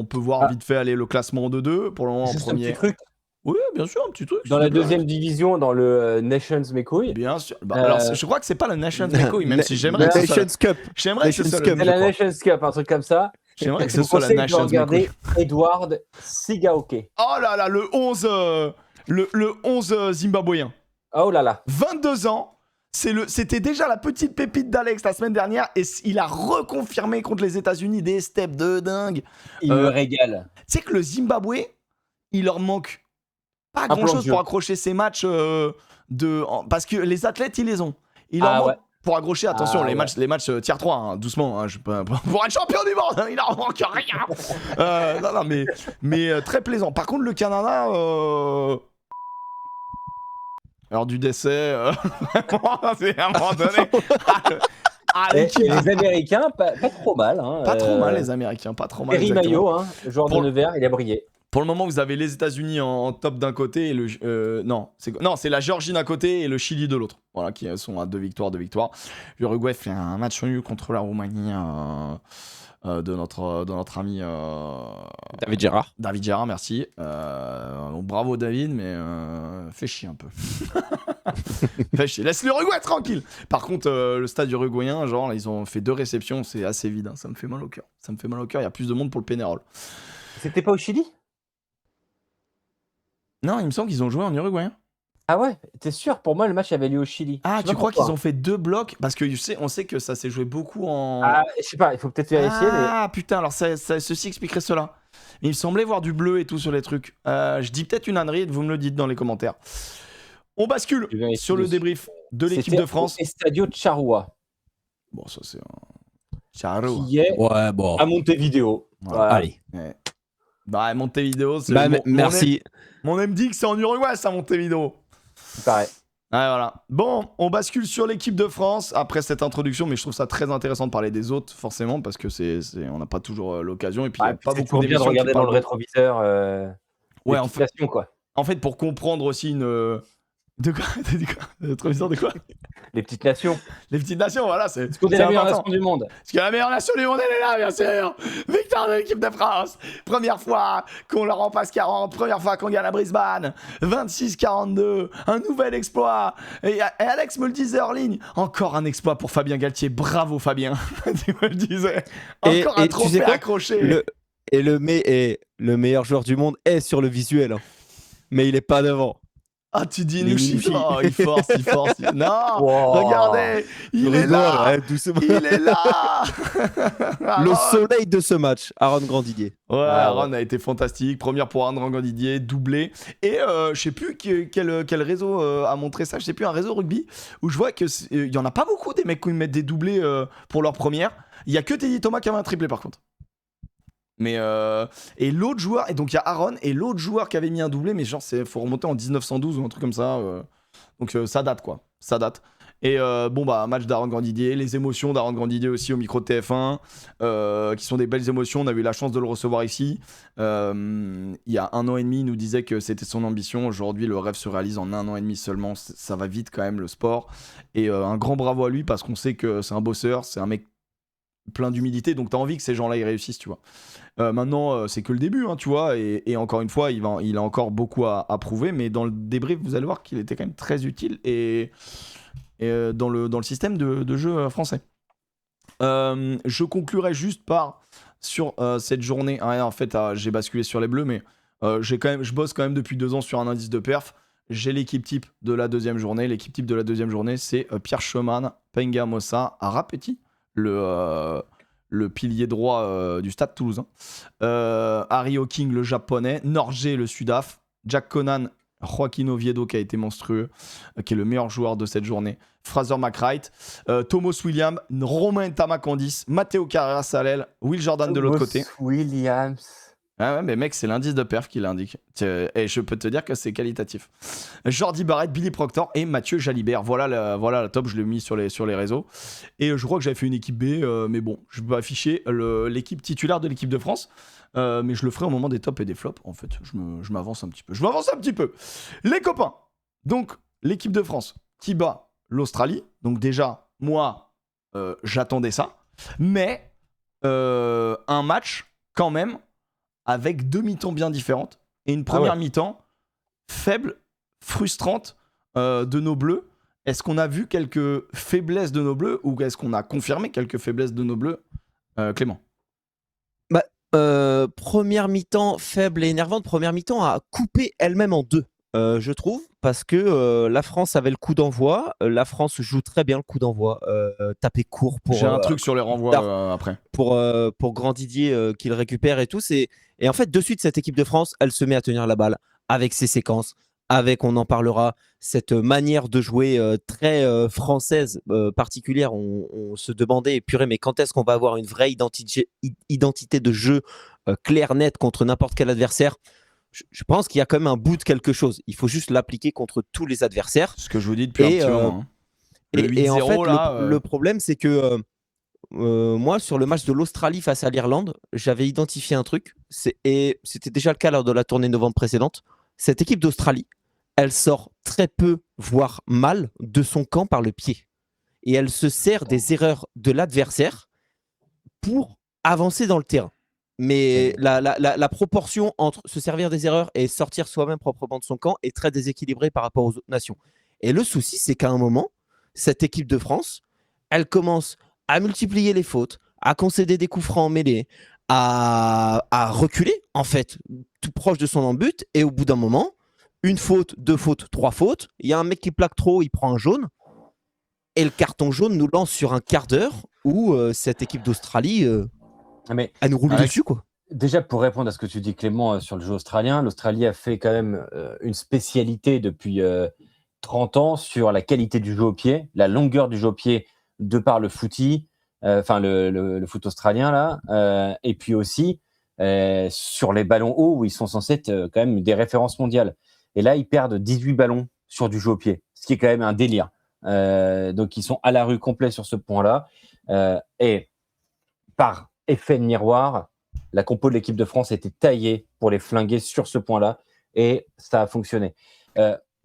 on peut voir vite fait aller le classement en 2-2. Pour le moment, juste en premier. Un petit truc. Oui, bien sûr, un petit truc. Dans la deuxième division, dans le Nations Mekouille. Bien sûr. Alors, je crois que c'est pas la Nations Mekouille, même si j'aimerais que ce soit. Nations Cup. J'aimerais que ce soit c'est la Nations Cup, un truc comme ça. J'aimerais que ce soit la Nations Mekouille. Regardez Edward Sigaoke. Oh là là, le 11 zimbabwéen. Oh là là. 22 ans. C'était déjà la petite pépite d'Alex la semaine dernière et il a reconfirmé contre les États-Unis des steps de dingue. Il me régale. Tu sais que le Zimbabwe, il leur manque pas grand-chose pour accrocher ces matchs parce que les athlètes, ils les ont. Il leur manque pour accrocher, attention, les matchs tier 3, hein, doucement. Hein, pour être champion du monde, il leur manque rien. Non, mais très plaisant. Par contre, le Canada... Alors du décès, c'est à un moment donné. Les Américains, pas trop mal. Hein, pas trop mal, les Américains, pas trop mal. Perry Mayo, joueur de Nevers, il a brillé. Pour le moment, vous avez les États-Unis en top d'un côté et c'est la Géorgie d'un côté et le Chili de l'autre. Voilà, qui sont à 2 victoires. L'Uruguay fait un match nul contre la Roumanie. De notre ami David Gérard. David Gérard, merci. Bravo David, mais fais chier un peu. Fais chier. Laisse l'Uruguay tranquille. Par contre, le stade uruguayen, genre, ils ont fait 2 réceptions, c'est assez vide. Hein. Ça me fait mal au cœur. Il y a plus de monde pour le Pénérol. C'était pas au Chili? Non, il me semble qu'ils ont joué en uruguayen. Ah ouais, t'es sûr? Pour moi, le match avait lieu au Chili. Ah, tu crois qu'ils ont fait 2 blocs? Parce que on sait que ça s'est joué beaucoup en... Ah, je sais pas, il faut peut-être vérifier. Ah, putain, alors ceci expliquerait cela. Il me semblait voir du bleu et tout sur les trucs. Je dis peut-être une ânerie, vous me le dites dans les commentaires. On bascule sur le débrief de l'équipe de France. C'était Estadio Charrua. Bon, ça c'est un... Charrua. Qui est à Montevideo. Voilà. Allez. Ouais. Bah, Montevideo, c'est... merci. Mon MD que c'est en Uruguay, ça, Montevideo. Pareil. Ouais, voilà. Bon, on bascule sur l'équipe de France après cette introduction, mais je trouve ça très intéressant de parler des autres, forcément, parce que on n'a pas toujours l'occasion. Et puis, il n'y a pas beaucoup d'émissions de regarder dans le rétroviseur. Ouais, quoi. en fait, pour comprendre aussi De quoi? T'as dit quoi? Notre vision de quoi? Les petites nations. Les petites nations, voilà, c'est Parce qu'on est la meilleure important. nation du monde. Parce que la meilleure nation du monde, elle est là, bien sûr. Victoire de l'équipe de France. Première fois qu'on leur en passe 40. Première fois qu'on gagne à Brisbane. 26-42. Un nouvel exploit. Et Alex me le disait hors ligne. Encore un exploit pour Fabien Galtier. Bravo, Fabien. Tu me le disais. Encore un trophée accroché. Le meilleur joueur du monde est sur le visuel. Hein. Mais il est pas devant. Ah, tu dis Nushi. Oh, il force. Non, Wow. regardez, il est là. Il est là. Le soleil de ce match, Aaron Grandidier. Ouais, Aaron a été fantastique. Première pour Aaron Grandidier, doublé. Et je sais plus quel réseau a montré ça. Je sais plus, un réseau rugby où je vois que il y en a pas beaucoup des mecs qui mettent des doublés pour leur première. Il y a que Teddy Thomas qui avait un triplé par contre. Mais et l'autre joueur, et donc il y a Aaron et l'autre joueur qui avait mis un doublé, mais genre faut remonter en 1912 ou un truc comme ça. Donc ça date quoi, ça date. Et bon bah match d'Aaron Grandidier, les émotions d'Aaron Grandidier aussi au micro de TF1, qui sont des belles émotions. On a eu la chance de le recevoir ici. Il y a 1 an et demi, il nous disait que c'était son ambition. Aujourd'hui, le rêve se réalise en 1 an et demi seulement. Ça va vite quand même le sport. Et un grand bravo à lui parce qu'on sait que c'est un bosseur, c'est un mec plein d'humilité, donc t'as envie que ces gens-là ils réussissent, tu vois. Maintenant, c'est que le début, hein, tu vois, et encore une fois, il a encore beaucoup à prouver, mais dans le débrief, vous allez voir qu'il était quand même très utile et dans le système de jeu français. Je conclurai juste sur cette journée. En fait, j'ai basculé sur les Bleus, mais je bosse quand même depuis 2 ans sur un indice de perf. J'ai l'équipe type de la deuxième journée. L'équipe type de la deuxième journée, c'est Pierre Schoeman, Penga Mossa, Arapeti, le pilier droit du Stade Toulousain. Harry Hawking, le japonais. Norgé, le Sudaf. Jack Conan, Joaquin Oviedo, qui a été monstrueux, qui est le meilleur joueur de cette journée. Fraser McWright. Thomas Williams. Romain Tamakandis. Matteo Carrera-Salel. Will Jordan de l'autre côté. Williams. Ah ouais, mais mec, c'est l'indice de perf qui l'indique. Et je peux te dire que c'est qualitatif. Jordi Barrett, Billy Proctor et Mathieu Jalibert. Voilà la top, je l'ai mis sur les réseaux. Et je crois que j'avais fait une équipe B, mais bon, je peux afficher l'équipe titulaire de l'équipe de France. Mais je le ferai au moment des tops et des flops, en fait. Je m'avance un petit peu. Les copains. Donc, l'équipe de France qui bat l'Australie. Donc déjà, moi, j'attendais ça. Mais un match, quand même, avec 2 mi-temps bien différentes et une première mi-temps faible, frustrante de nos Bleus. Est-ce qu'on a vu quelques faiblesses de nos Bleus ou est-ce qu'on a confirmé quelques faiblesses de nos Bleus, Clément? Première mi-temps faible et énervante, première mi-temps a coupé elle-même en 2, je trouve, parce que la France avait le coup d'envoi, la France joue très bien le coup d'envoi, taper court pour... J'ai un truc sur les renvois après. Pour Grandidier qu'il récupère et tout. Et en fait, de suite, cette équipe de France, elle se met à tenir la balle avec ses séquences, avec, on en parlera, cette manière de jouer très française, particulière. On se demandait, purée, mais quand est-ce qu'on va avoir une vraie identité de jeu claire, nette contre n'importe quel adversaire? Je pense qu'il y a quand même un bout de quelque chose. Il faut juste l'appliquer contre tous les adversaires. C'est ce que je vous dis depuis un petit moment. Et en fait, le problème, c'est que moi, sur le match de l'Australie face à l'Irlande, j'avais identifié un truc, et c'était déjà le cas lors de la tournée novembre précédente. Cette équipe d'Australie, elle sort très peu, voire mal, de son camp par le pied. Et elle se sert des erreurs de l'adversaire pour avancer dans le terrain. Mais la proportion entre se servir des erreurs et sortir soi-même proprement de son camp est très déséquilibrée par rapport aux autres nations. Et le souci, c'est qu'à un moment, cette équipe de France, elle commence à multiplier les fautes, à concéder des coups francs en mêlée, à reculer, en fait, tout proche de son en-but. Et au bout d'un moment, 1 faute, 2 fautes, 3 fautes, il y a un mec qui plaque trop, il prend un jaune. Et le carton jaune nous lance sur un quart d'heure où cette équipe d'Australie, elle nous roule dessus, quoi. Déjà, pour répondre à ce que tu dis, Clément, sur le jeu australien, l'Australie a fait quand même une spécialité depuis 30 ans sur la qualité du jeu au pied, la longueur du jeu au pied de par le footy, le foot australien, là, et puis aussi sur les ballons hauts où ils sont censés être quand même des références mondiales. Et là, ils perdent 18 ballons sur du jeu au pied, ce qui est quand même un délire. Donc, ils sont à la rue complet sur ce point-là. Et par effet de miroir, la compo de l'équipe de France était taillée pour les flinguer sur ce point-là et ça a fonctionné.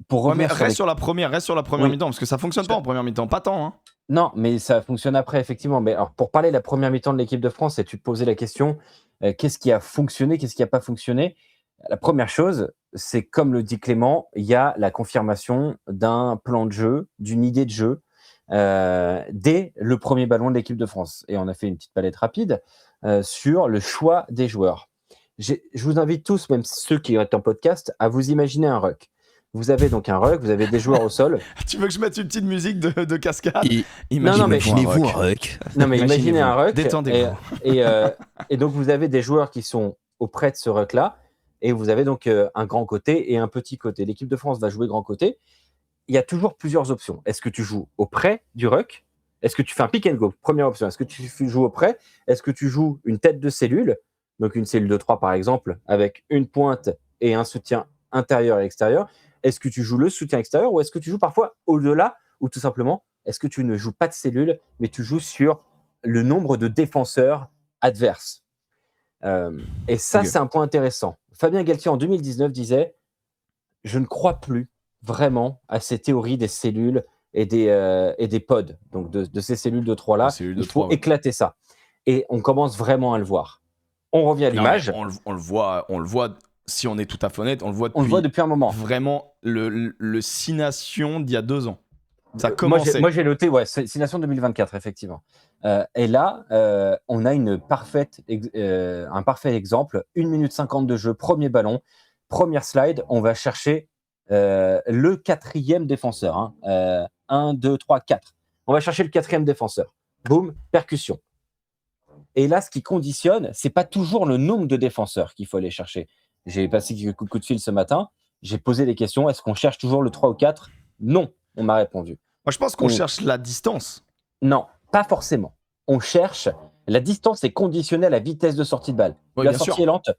pour Ouais, mais revenir sur reste sur la première Oui. mi-temps, parce que ça fonctionne pas en première mi-temps. Pas tant, hein. Non, mais ça fonctionne après, effectivement. Mais alors, pour parler de la première mi-temps de l'équipe de France, et tu te posais la question, qu'est-ce qui a fonctionné, qu'est-ce qui n'a pas fonctionné? La première chose, c'est comme le dit Clément, il y a la confirmation d'un plan de jeu, d'une idée de jeu, dès le premier ballon de l'équipe de France. Et on a fait une petite palette rapide sur le choix des joueurs. Je vous invite tous, même ceux qui sont en podcast, à vous imaginer un ruck. Vous avez donc un ruck, vous avez des joueurs au sol. Tu veux que je mette une petite musique de cascade? Non, mais- Imaginez-vous un ruck. Non, mais imaginez un ruck. Détendez-vous. Et donc, vous avez des joueurs qui sont auprès de ce ruck-là. Et vous avez donc un grand côté et un petit côté. L'équipe de France va jouer grand côté. Il y a toujours plusieurs options. Est-ce que tu joues auprès du ruck? Est-ce que tu fais un pick and go? Première option. Est-ce que tu joues auprès? Est-ce que tu joues une tête de cellule? Donc, une cellule de 3, par exemple, avec une pointe et un soutien intérieur et extérieur. Est-ce que tu joues le soutien extérieur ou est-ce que tu joues parfois au-delà ou tout simplement, est-ce que tu ne joues pas de cellule, mais tu joues sur le nombre de défenseurs adverses? Et ça, Ok. c'est un point intéressant. Fabien Galtier, en 2019, disait « Je ne crois plus vraiment à ces théories des cellules et des pods, donc de ces cellules de 3-là. Les cellules de Il faut 3, ouais. éclater ça. » Et on commence vraiment à le voir. On revient à Non, mais l'image. on le voit, si on est tout à fait honnête, on le voit On le voit depuis un moment. vraiment le 6 Nations d'il y a 2 ans. Ça a Moi, commencé. j'ai noté, ouais, c'est 6 Nations 2024, effectivement. Et là, on a un parfait exemple. 1 minute 50 de jeu, premier ballon, première slide. On va chercher le 4e défenseur. 1, 2, 3, 4. On va chercher le 4e défenseur. Boum, percussion. Et là, ce qui conditionne, c'est pas toujours le nombre de défenseurs qu'il faut aller chercher. J'ai passé quelques coups de fil ce matin. J'ai posé des questions. Est-ce qu'on cherche toujours le 3 ou 4? Non, on m'a répondu. Moi, je pense qu'on cherche la distance. Non, pas forcément. On cherche. La distance est conditionnée à la vitesse de sortie de balle. Ouais, Plus la bien sortie sûr. est lente,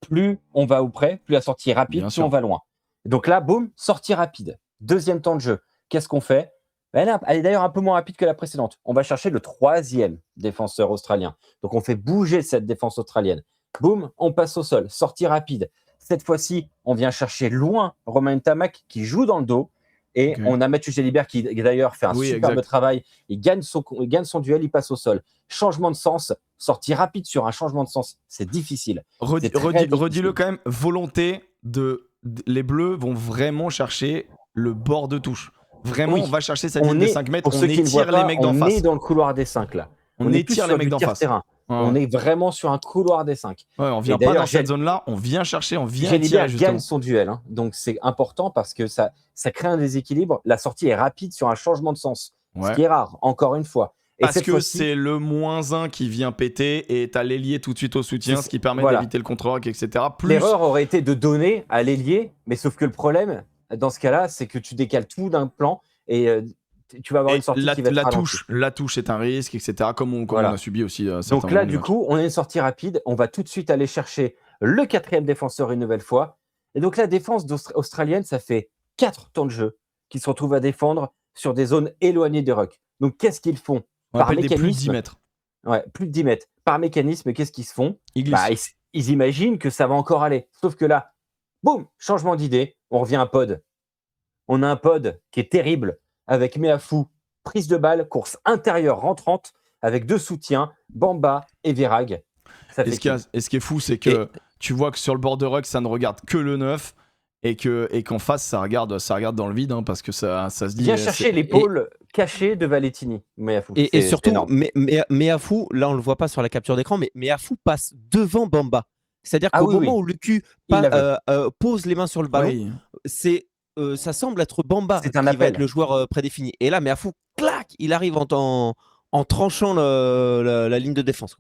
plus on va auprès, plus la sortie est rapide, Bien plus sûr. on va loin. Donc là, boum, sortie rapide. Deuxième temps de jeu. Qu'est-ce qu'on fait? Elle est d'ailleurs un peu moins rapide que la précédente. On va chercher le 3e défenseur australien. Donc on fait bouger cette défense australienne. Boum, on passe au sol. Sortie rapide. Cette fois-ci, on vient chercher loin Romain Tamac qui joue dans le dos. Et Ok. on a Mathieu Jalibert qui d'ailleurs fait un Oui, superbe exact. travail. Il gagne son duel, il passe au sol. Changement de sens, sortie rapide sur un changement de sens, c'est difficile. C'est très difficile. Redis-le quand même, volonté les Bleus vont vraiment chercher le bord de touche. Vraiment, Oui. on va chercher cette ligne des 5 mètres, pour on ceux qui ne voient étire les pas, mecs d'en on face. est dans le couloir des 5 là. On est plus étire sur les mecs du d'en face. tiers-terrain. Ouais. On est vraiment sur un couloir des 5. Ouais, on vient Et pas d'ailleurs, dans cette zone-là, on vient chercher, on vient Jalibert tirer justement. gagne son duel. Donc c'est important parce que ça crée un déséquilibre. La sortie est rapide sur un changement de sens. Ce Ouais. qui est rare, encore une fois. Et Parce cette que fois-ci, c'est le -1 qui vient péter et t'as l'ailier tout de suite au soutien, ce qui permet voilà. d'éviter le contre-rock, etc. Plus l'erreur aurait été de donner à l'ailier, mais sauf que le problème, dans ce cas-là, c'est que tu décales tout d'un plan et tu vas avoir et une sortie la, qui va être la ralentie. touche est un risque, etc. Comme on Voilà. a subi aussi. Donc là, du coup, on a une sortie rapide. On va tout de suite aller chercher le 4e défenseur une nouvelle fois. Et donc la défense australienne, ça fait 4 temps de jeu qui se retrouvent à défendre sur des zones éloignées des rucks. Donc qu'est-ce qu'ils font? on Par appelle des plus de 10 mécanisme, mètres. ouais, plus de 10 mètres. Par mécanisme, qu'est-ce qu'ils se font? Ils glissent. Bah, ils imaginent que ça va encore aller. Sauf que là, boum, changement d'idée. On revient à un pod. On a un pod qui est terrible avec Meafou, prise de balle, course intérieure rentrante avec 2 soutiens, Bamba et Virag. Ça Et fait ce qui est fou, c'est que tu vois que sur le bord de ruck, ça ne regarde que le 9 et qu'en face, ça regarde dans le vide hein, parce que ça se dit. Viens chercher l'épaule cachée de Valentini. Meafou. Et surtout, énorme. Meafou, là on le voit pas sur la capture d'écran, mais Meafou passe devant Bamba. C'est-à-dire Ah qu'au oui, moment oui. où Lucu Il l'avait. pose les mains sur le ballon, Oui. ça semble être Bamba C'est qui un va appel. être le joueur prédéfini. Et là, Meafou, clac, il arrive en tranchant la ligne de défense.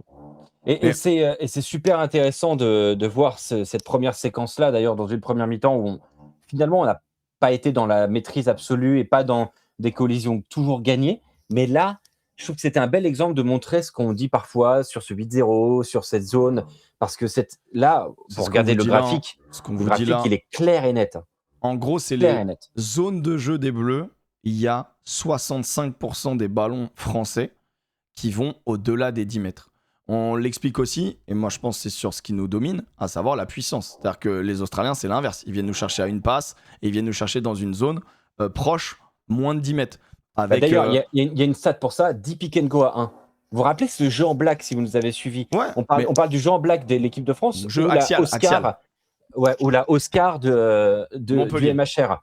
Et c'est super intéressant de voir cette première séquence-là, d'ailleurs, dans une première mi-temps où finalement, on n'a pas été dans la maîtrise absolue et pas dans des collisions toujours gagnées. Mais là, je trouve que c'était un bel exemple de montrer ce qu'on dit parfois sur ce 8-0, sur cette zone. Parce que là, C'est pour ce qu'on regarder vous le dit là, graphique, Ce qu'on le vous dit graphique, là. il est clair et net. En gros, c'est Clair les et net. zones de jeu des Bleus. Il y a 65% des ballons français qui vont au-delà des 10 mètres. on l'explique aussi, et moi je pense que c'est sur ce qui nous domine, à savoir la puissance. C'est-à-dire que les Australiens, c'est l'inverse. Ils viennent nous chercher à une passe, et ils viennent nous chercher dans une zone proche, moins de 10 mètres. Avec, D'ailleurs, il y a une stat pour ça, 10 pick and go à 1. Vous vous rappelez ce jeu en black, si vous nous avez suivis? Ouais, on parle du jeu en black de l'équipe de France, jeu ou axial, la Oscar, ouais, ou la Oscar du MHR.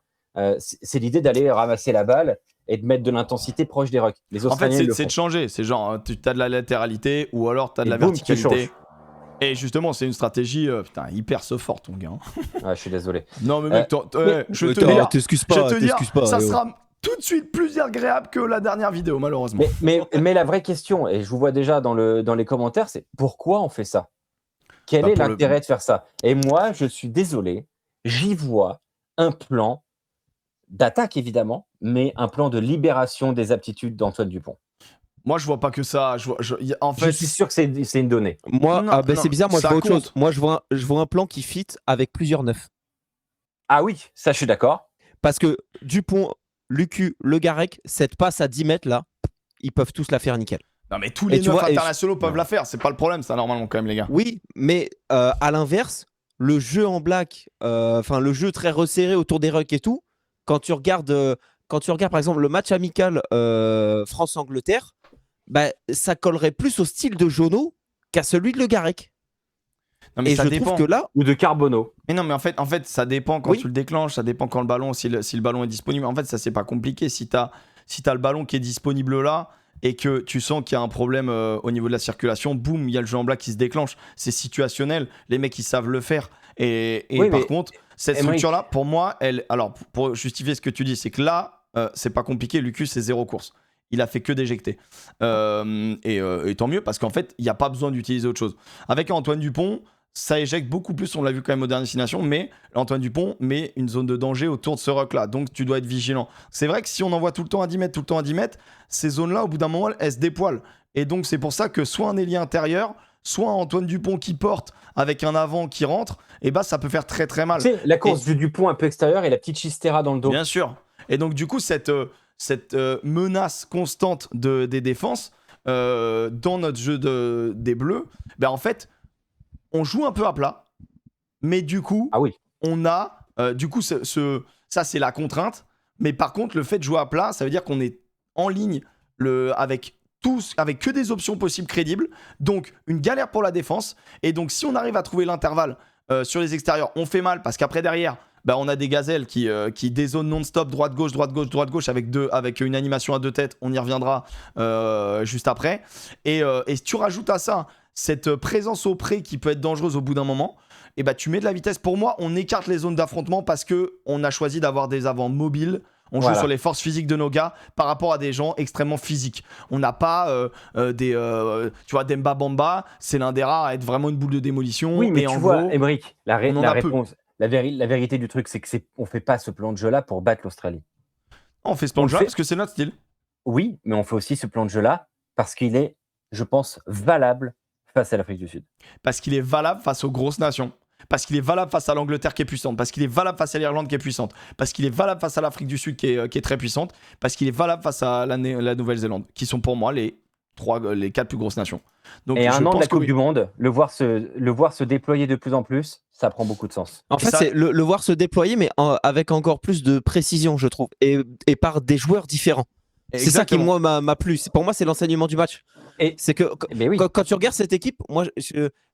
C'est l'idée d'aller ramasser la balle et de mettre de l'intensité proche des rucks. Les en fait, Australiens, c'est de changer. C'est genre, tu as de la latéralité ou alors tu as de Et la boum, tu verticalité. changes. Et justement, c'est une stratégie hyper so fort, ton gars. Je suis désolé. Non, mais mec, je vais te Attends, dire, t'excuses je pas, vais te dire, t'excuses pas. ça allez, sera tout de suite plus agréable que la dernière vidéo, malheureusement. Mais la vraie question, et je vous vois déjà dans les commentaires, c'est pourquoi on fait ça? Quel est l'intérêt de faire ça? Et moi, je suis désolé, j'y vois un plan d'attaque, évidemment, mais un plan de libération des aptitudes d'Antoine Dupont. Moi, je vois pas que ça. En fait, je suis sûr que c'est une donnée. Moi, Non, c'est bizarre, moi je vois autre compte. chose. Moi je vois un plan qui fit avec plusieurs neufs. Ah oui, ça je suis d'accord. Parce que Dupont, Lucu, Le Garec, cette passe à 10 mètres là, ils peuvent tous la faire nickel. Non, mais tous les tu neufs vois, internationaux peuvent la faire. C'est pas le problème, ça, normalement, quand même, les gars. Oui, mais à l'inverse, le jeu en black, le jeu très resserré autour des rucks et tout, quand tu regardes par exemple le match amical France-Angleterre, bah, ça collerait plus au style de Jono qu'à celui de Le Garec. Non, mais et ça je dépend. trouve que là, Ou de Carbonneau. Mais non, mais en fait, ça dépend quand tu le déclenches, ça dépend quand le ballon, si le ballon est disponible. En fait, ça, c'est pas compliqué. Si t'as le ballon qui est disponible là et que tu sens qu'il y a un problème au niveau de la circulation, boum, il y a le jeu en black qui se déclenche. C'est situationnel. Les mecs, ils savent le faire. Et Oui, par mais- contre, cette structure-là, pour moi, alors, pour justifier ce que tu dis, c'est que là, c'est pas compliqué. Lucas, c'est 0 course. Il a fait que d'éjecter. Et tant mieux, parce qu'en fait, il n'y a pas besoin d'utiliser autre chose. Avec Antoine Dupont, ça éjecte beaucoup plus, on l'a vu quand même aux dernières destinations, mais Antoine Dupont met une zone de danger autour de ce ruck-là. Donc, tu dois être vigilant. C'est vrai que si on envoie tout le temps à 10 mètres, ces zones-là, au bout d'un moment, elles se dépoilent. Et donc, c'est pour ça que soit un ailier intérieur, soit un Antoine Dupont qui porte avec un avant qui rentre, et bah, ça peut faire très très mal. Tu sais, la course du Dupont un peu extérieur et la petite Chistera dans le dos. Bien sûr. Et donc, du coup, cette menace constante des défenses dans notre jeu des Bleus, ben en fait, on joue un peu à plat, mais du coup, on a. Ça, c'est la contrainte. Mais par contre, le fait de jouer à plat, ça veut dire qu'on est en ligne avec que des options possibles crédibles. Donc, une galère pour la défense. Et donc, si on arrive à trouver l'intervalle sur les extérieurs, on fait mal parce qu'après, derrière, bah, on a des gazelles qui dézonent non-stop, droite-gauche, droite-gauche, avec une animation à deux têtes. On y reviendra juste après. Et si tu rajoutes à ça cette présence au pré qui peut être dangereuse au bout d'un moment, et bah, tu mets de la vitesse. Pour moi, on écarte les zones d'affrontement parce qu'on a choisi d'avoir des avants mobiles. On joue sur les forces physiques de nos gars par rapport à des gens extrêmement physiques. On n'a pas tu vois, Demba Bamba, c'est l'un des rares à être vraiment une boule de démolition. Oui, mais et tu en vois, gros, Aymeric, la réponse, la vérité du truc, c'est qu'on fait pas ce plan de jeu-là pour battre l'Australie. On fait ce plan de jeu parce que c'est notre style. Oui, mais on fait aussi ce plan de jeu-là parce qu'il est, je pense, valable face à l'Afrique du Sud. Parce qu'il est valable face aux grosses nations. Parce qu'il est valable face à l'Angleterre qui est puissante. Parce qu'il est valable face à l'Irlande qui est puissante. Parce qu'il est valable face à l'Afrique du Sud qui est très puissante. Parce qu'il est valable face à la Nouvelle-Zélande, qui sont pour moi les 4 plus grosses nations. Donc, et à un an de la Coupe du Monde, le voir se déployer de plus en plus, ça prend beaucoup de sens. En fait, c'est le voir se déployer, mais avec encore plus de précision, je trouve, et par des joueurs différents. C'est ça qui, moi, m'a plu. Pour moi, c'est l'enseignement du match. C'est que quand tu regardes cette équipe, moi,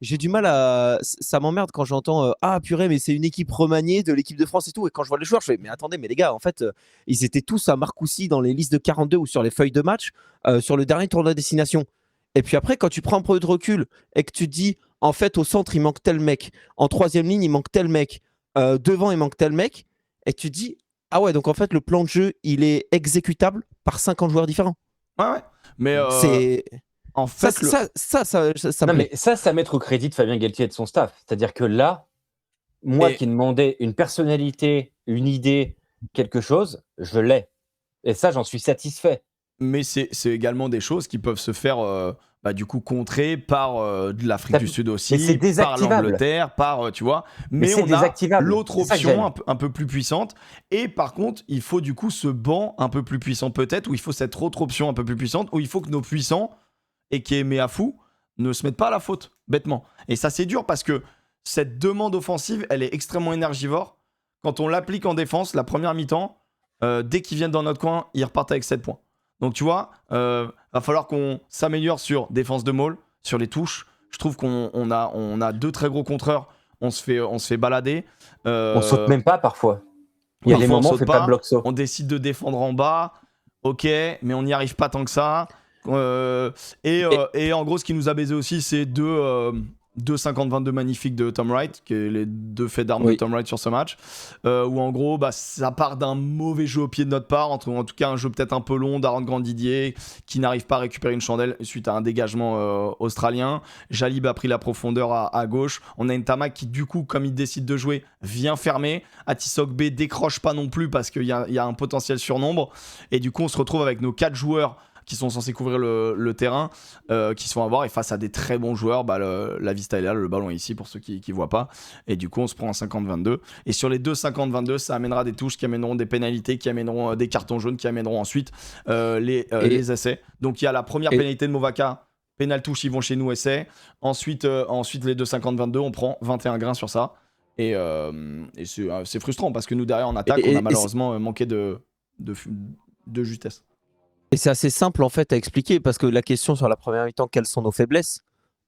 j'ai du mal à. Ça m'emmerde quand j'entends ah purée, mais c'est une équipe remaniée de l'équipe de France et tout. Et quand je vois les joueurs, je fais mais attendez, mais les gars, en fait, ils étaient tous à Marcoussis dans les listes de 42 ou sur les feuilles de match sur le dernier tournoi de destination. Et puis après, quand tu prends un peu de recul et que tu te dis en fait, au centre, il manque tel mec, en troisième ligne, il manque tel mec, devant, il manque tel mec, et tu te dis ah ouais, donc en fait, le plan de jeu, il est exécutable par 50 joueurs différents. Ouais. Mais c'est. En fait, ça mais ça mettre au crédit de Fabien Galtier et de son staff. C'est-à-dire que là, moi qui demandais une personnalité, une idée, quelque chose, je l'ai. Et ça, j'en suis satisfait. Mais c'est également des choses qui peuvent se faire du coup contrer par de l'Afrique du Sud aussi, par l'Angleterre, tu vois. Mais on a l'autre option un peu plus puissante. Et par contre, il faut du coup ce banc un peu plus puissant peut-être, ou il faut cette autre option un peu plus puissante, où il faut que nos puissants, et qui est Meafou, ne se mettent pas à la faute, bêtement. Et ça, c'est dur parce que cette demande offensive, elle est extrêmement énergivore. Quand on l'applique en défense, la première mi-temps, dès qu'ils viennent dans notre coin, ils repartent avec 7 points. Donc tu vois, va falloir qu'on s'améliore sur défense de maul, sur les touches. Je trouve qu'on a 2 très gros contreurs. On se fait balader. On saute même pas parfois. Il y a des moments où on fait pas de bloc saut. On décide de défendre en bas. Ok, mais on n'y arrive pas tant que ça. Et en gros, ce qui nous a baisé aussi, c'est deux 50-22 magnifiques de Tom Wright, qui est les 2 faits d'armes de Tom Wright sur ce match, où en gros, ça part d'un mauvais jeu au pied de notre part, en tout cas un jeu peut-être un peu long d'Aaron Grandidier, qui n'arrive pas à récupérer une chandelle suite à un dégagement australien. Jalib a pris la profondeur à gauche. On a Ntamak qui, du coup, comme il décide de jouer, vient fermer. Atisok B décroche pas non plus parce qu'il y a un potentiel surnombre. Et du coup, on se retrouve avec nos 4 joueurs qui sont censés couvrir le terrain, qui se font avoir, et face à des très bons joueurs, la vista est là, le ballon est ici pour ceux qui voient pas, et du coup on se prend un 50-22, et sur les 2 50-22, ça amènera des touches qui amèneront des pénalités, qui amèneront des cartons jaunes, qui amèneront ensuite les essais. Donc il y a la première pénalité de Movaka, pénal touche, ils vont chez nous, essais, ensuite les 2 50-22, on prend 21 grains sur ça, et c'est frustrant, parce que nous derrière en attaque, on a malheureusement manqué de justesse. Et c'est assez simple en fait à expliquer parce que la question sur la première mi-temps, quelles sont nos faiblesses,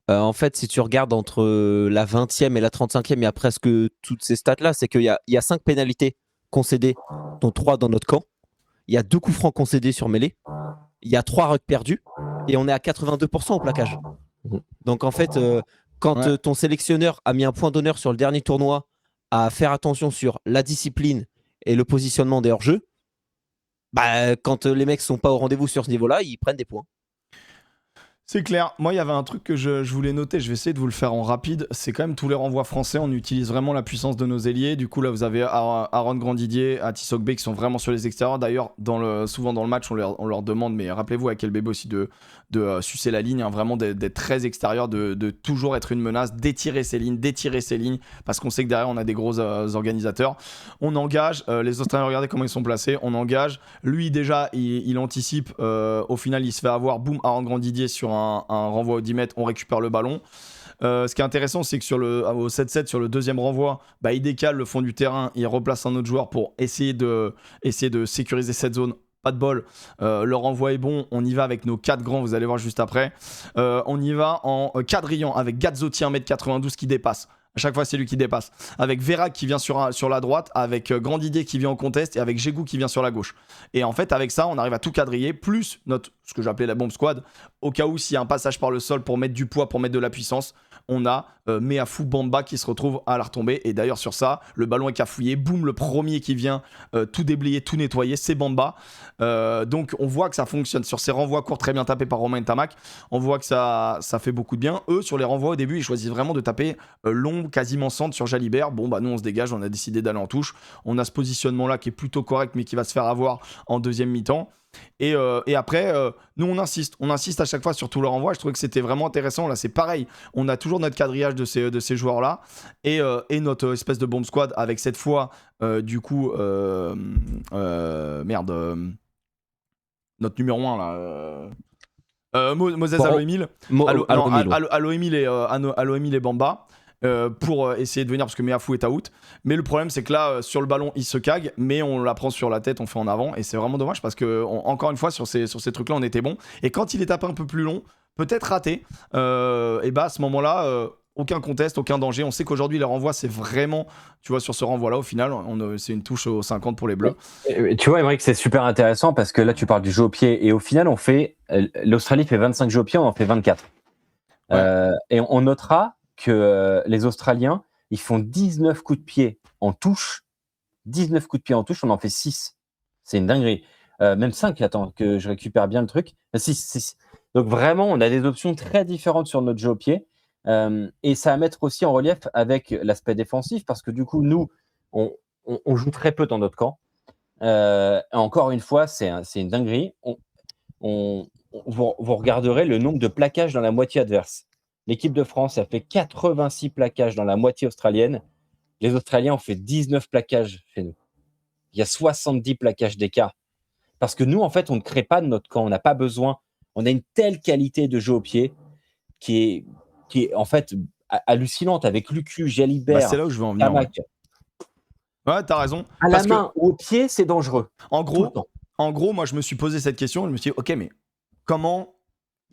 en fait, si tu regardes entre la 20e et la 35e, il y a presque toutes ces stats-là, c'est qu'il y a 5 pénalités concédées, dont 3 dans notre camp. Il y a 2 coups francs concédés sur mêlée. Il y a 3 rucks perdus. Et on est à 82% au plaquage. Donc en fait, quand ton sélectionneur a mis un point d'honneur sur le dernier tournoi à faire attention sur la discipline et le positionnement des hors-jeux, quand les mecs sont pas au rendez-vous sur ce niveau-là, ils prennent des points. C'est clair. Moi, il y avait un truc que je voulais noter. Je vais essayer de vous le faire en rapide. C'est quand même tous les renvois français. On utilise vraiment la puissance de nos ailiers. Du coup, là, vous avez Aaron Grandidier, Atisok B qui sont vraiment sur les extérieurs. D'ailleurs, souvent dans le match, on leur demande, mais rappelez-vous à quel bébé aussi de sucer la ligne, hein, vraiment d'être très extérieur, de toujours être une menace, d'étirer ses lignes, parce qu'on sait que derrière, on a des gros organisateurs. On engage. Les Australiens, regardez comment ils sont placés. On engage. Lui, déjà, il anticipe. Au final, il se fait avoir. Boum, Aaron Grandidier sur un renvoi au 10 mètres, on récupère le ballon. Ce qui est intéressant, c'est que au 7-7, sur le deuxième renvoi, il décale le fond du terrain, il replace un autre joueur pour essayer de sécuriser cette zone. Pas de bol, le renvoi est bon, on y va avec nos 4 grands, vous allez voir juste après. On y va en quadrillant avec Gazzotti 1m92 qui dépasse. À chaque fois, c'est lui qui dépasse. Avec Vera qui vient sur la droite, avec Grandidier qui vient en contest et avec Jégou qui vient sur la gauche. Et en fait, avec ça, on arrive à tout quadriller, plus ce que j'appelais la bombe squad. Au cas où, s'il y a un passage par le sol pour mettre du poids, pour mettre de la puissance, on a Meafou Bamba qui se retrouve à la retombée. Et d'ailleurs, sur ça, le ballon est cafouillé. Boum, le premier qui vient tout déblayer, tout nettoyer, c'est Bamba. Donc, on voit que ça fonctionne. Sur ces renvois courts très bien tapés par Romain Ntamak, on voit que ça fait beaucoup de bien. Eux, sur les renvois au début, ils choisissent vraiment de taper long, quasiment centre sur Jalibert. Bon, nous, on se dégage, on a décidé d'aller en touche. On a ce positionnement-là qui est plutôt correct, mais qui va se faire avoir en deuxième mi-temps. Et après, nous on insiste à chaque fois sur tout leur renvoi. Je trouvais que c'était vraiment intéressant. Là, c'est pareil. On a toujours notre quadrillage de ces joueurs-là et notre espèce de bomb squad avec cette fois, du coup, notre numéro 1 là. Moses Aloemil. Aloemil et Bamba. Pour essayer de venir parce que Meafou est out, mais le problème c'est que là sur le ballon il se cague, mais on la prend sur la tête, on fait en avant et c'est vraiment dommage parce que encore une fois sur ces trucs là on était bon et quand il est tapé un peu plus long, peut-être raté, et à ce moment là aucun contest, aucun danger. On sait qu'aujourd'hui les renvois c'est vraiment, tu vois, sur ce renvoi là au final c'est une touche aux 50 pour les bleus. Tu vois Aymeric, c'est super intéressant parce que là tu parles du jeu au pied et au final l'Australie fait 25 jeux au pied, on en fait 24 et on notera que les Australiens, ils font 19 coups de pied en touche. 19 coups de pied en touche, on en fait 6. C'est une dinguerie. Même 5, attends, que je récupère bien le truc. 6. Donc vraiment, on a des options très différentes sur notre jeu au pied. Et ça à mettre aussi en relief avec l'aspect défensif, parce que du coup, nous, on joue très peu dans notre camp. Encore une fois, c'est une dinguerie. Vous regarderez le nombre de plaquages dans la moitié adverse. L'équipe de France a fait 86 plaquages dans la moitié australienne. Les Australiens ont fait 19 plaquages chez nous. Il y a 70 plaquages d'écart. Parce que nous, en fait, on ne crée pas de notre camp. On n'a pas besoin. On a une telle qualité de jeu au pied qui est en fait hallucinante avec Lucu, Jalibert, c'est là où je veux en venir. Tamac. Ouais, t'as raison. À la main ou au pied, c'est dangereux. En gros, moi, je me suis posé cette question. Je me suis dit, ok, mais comment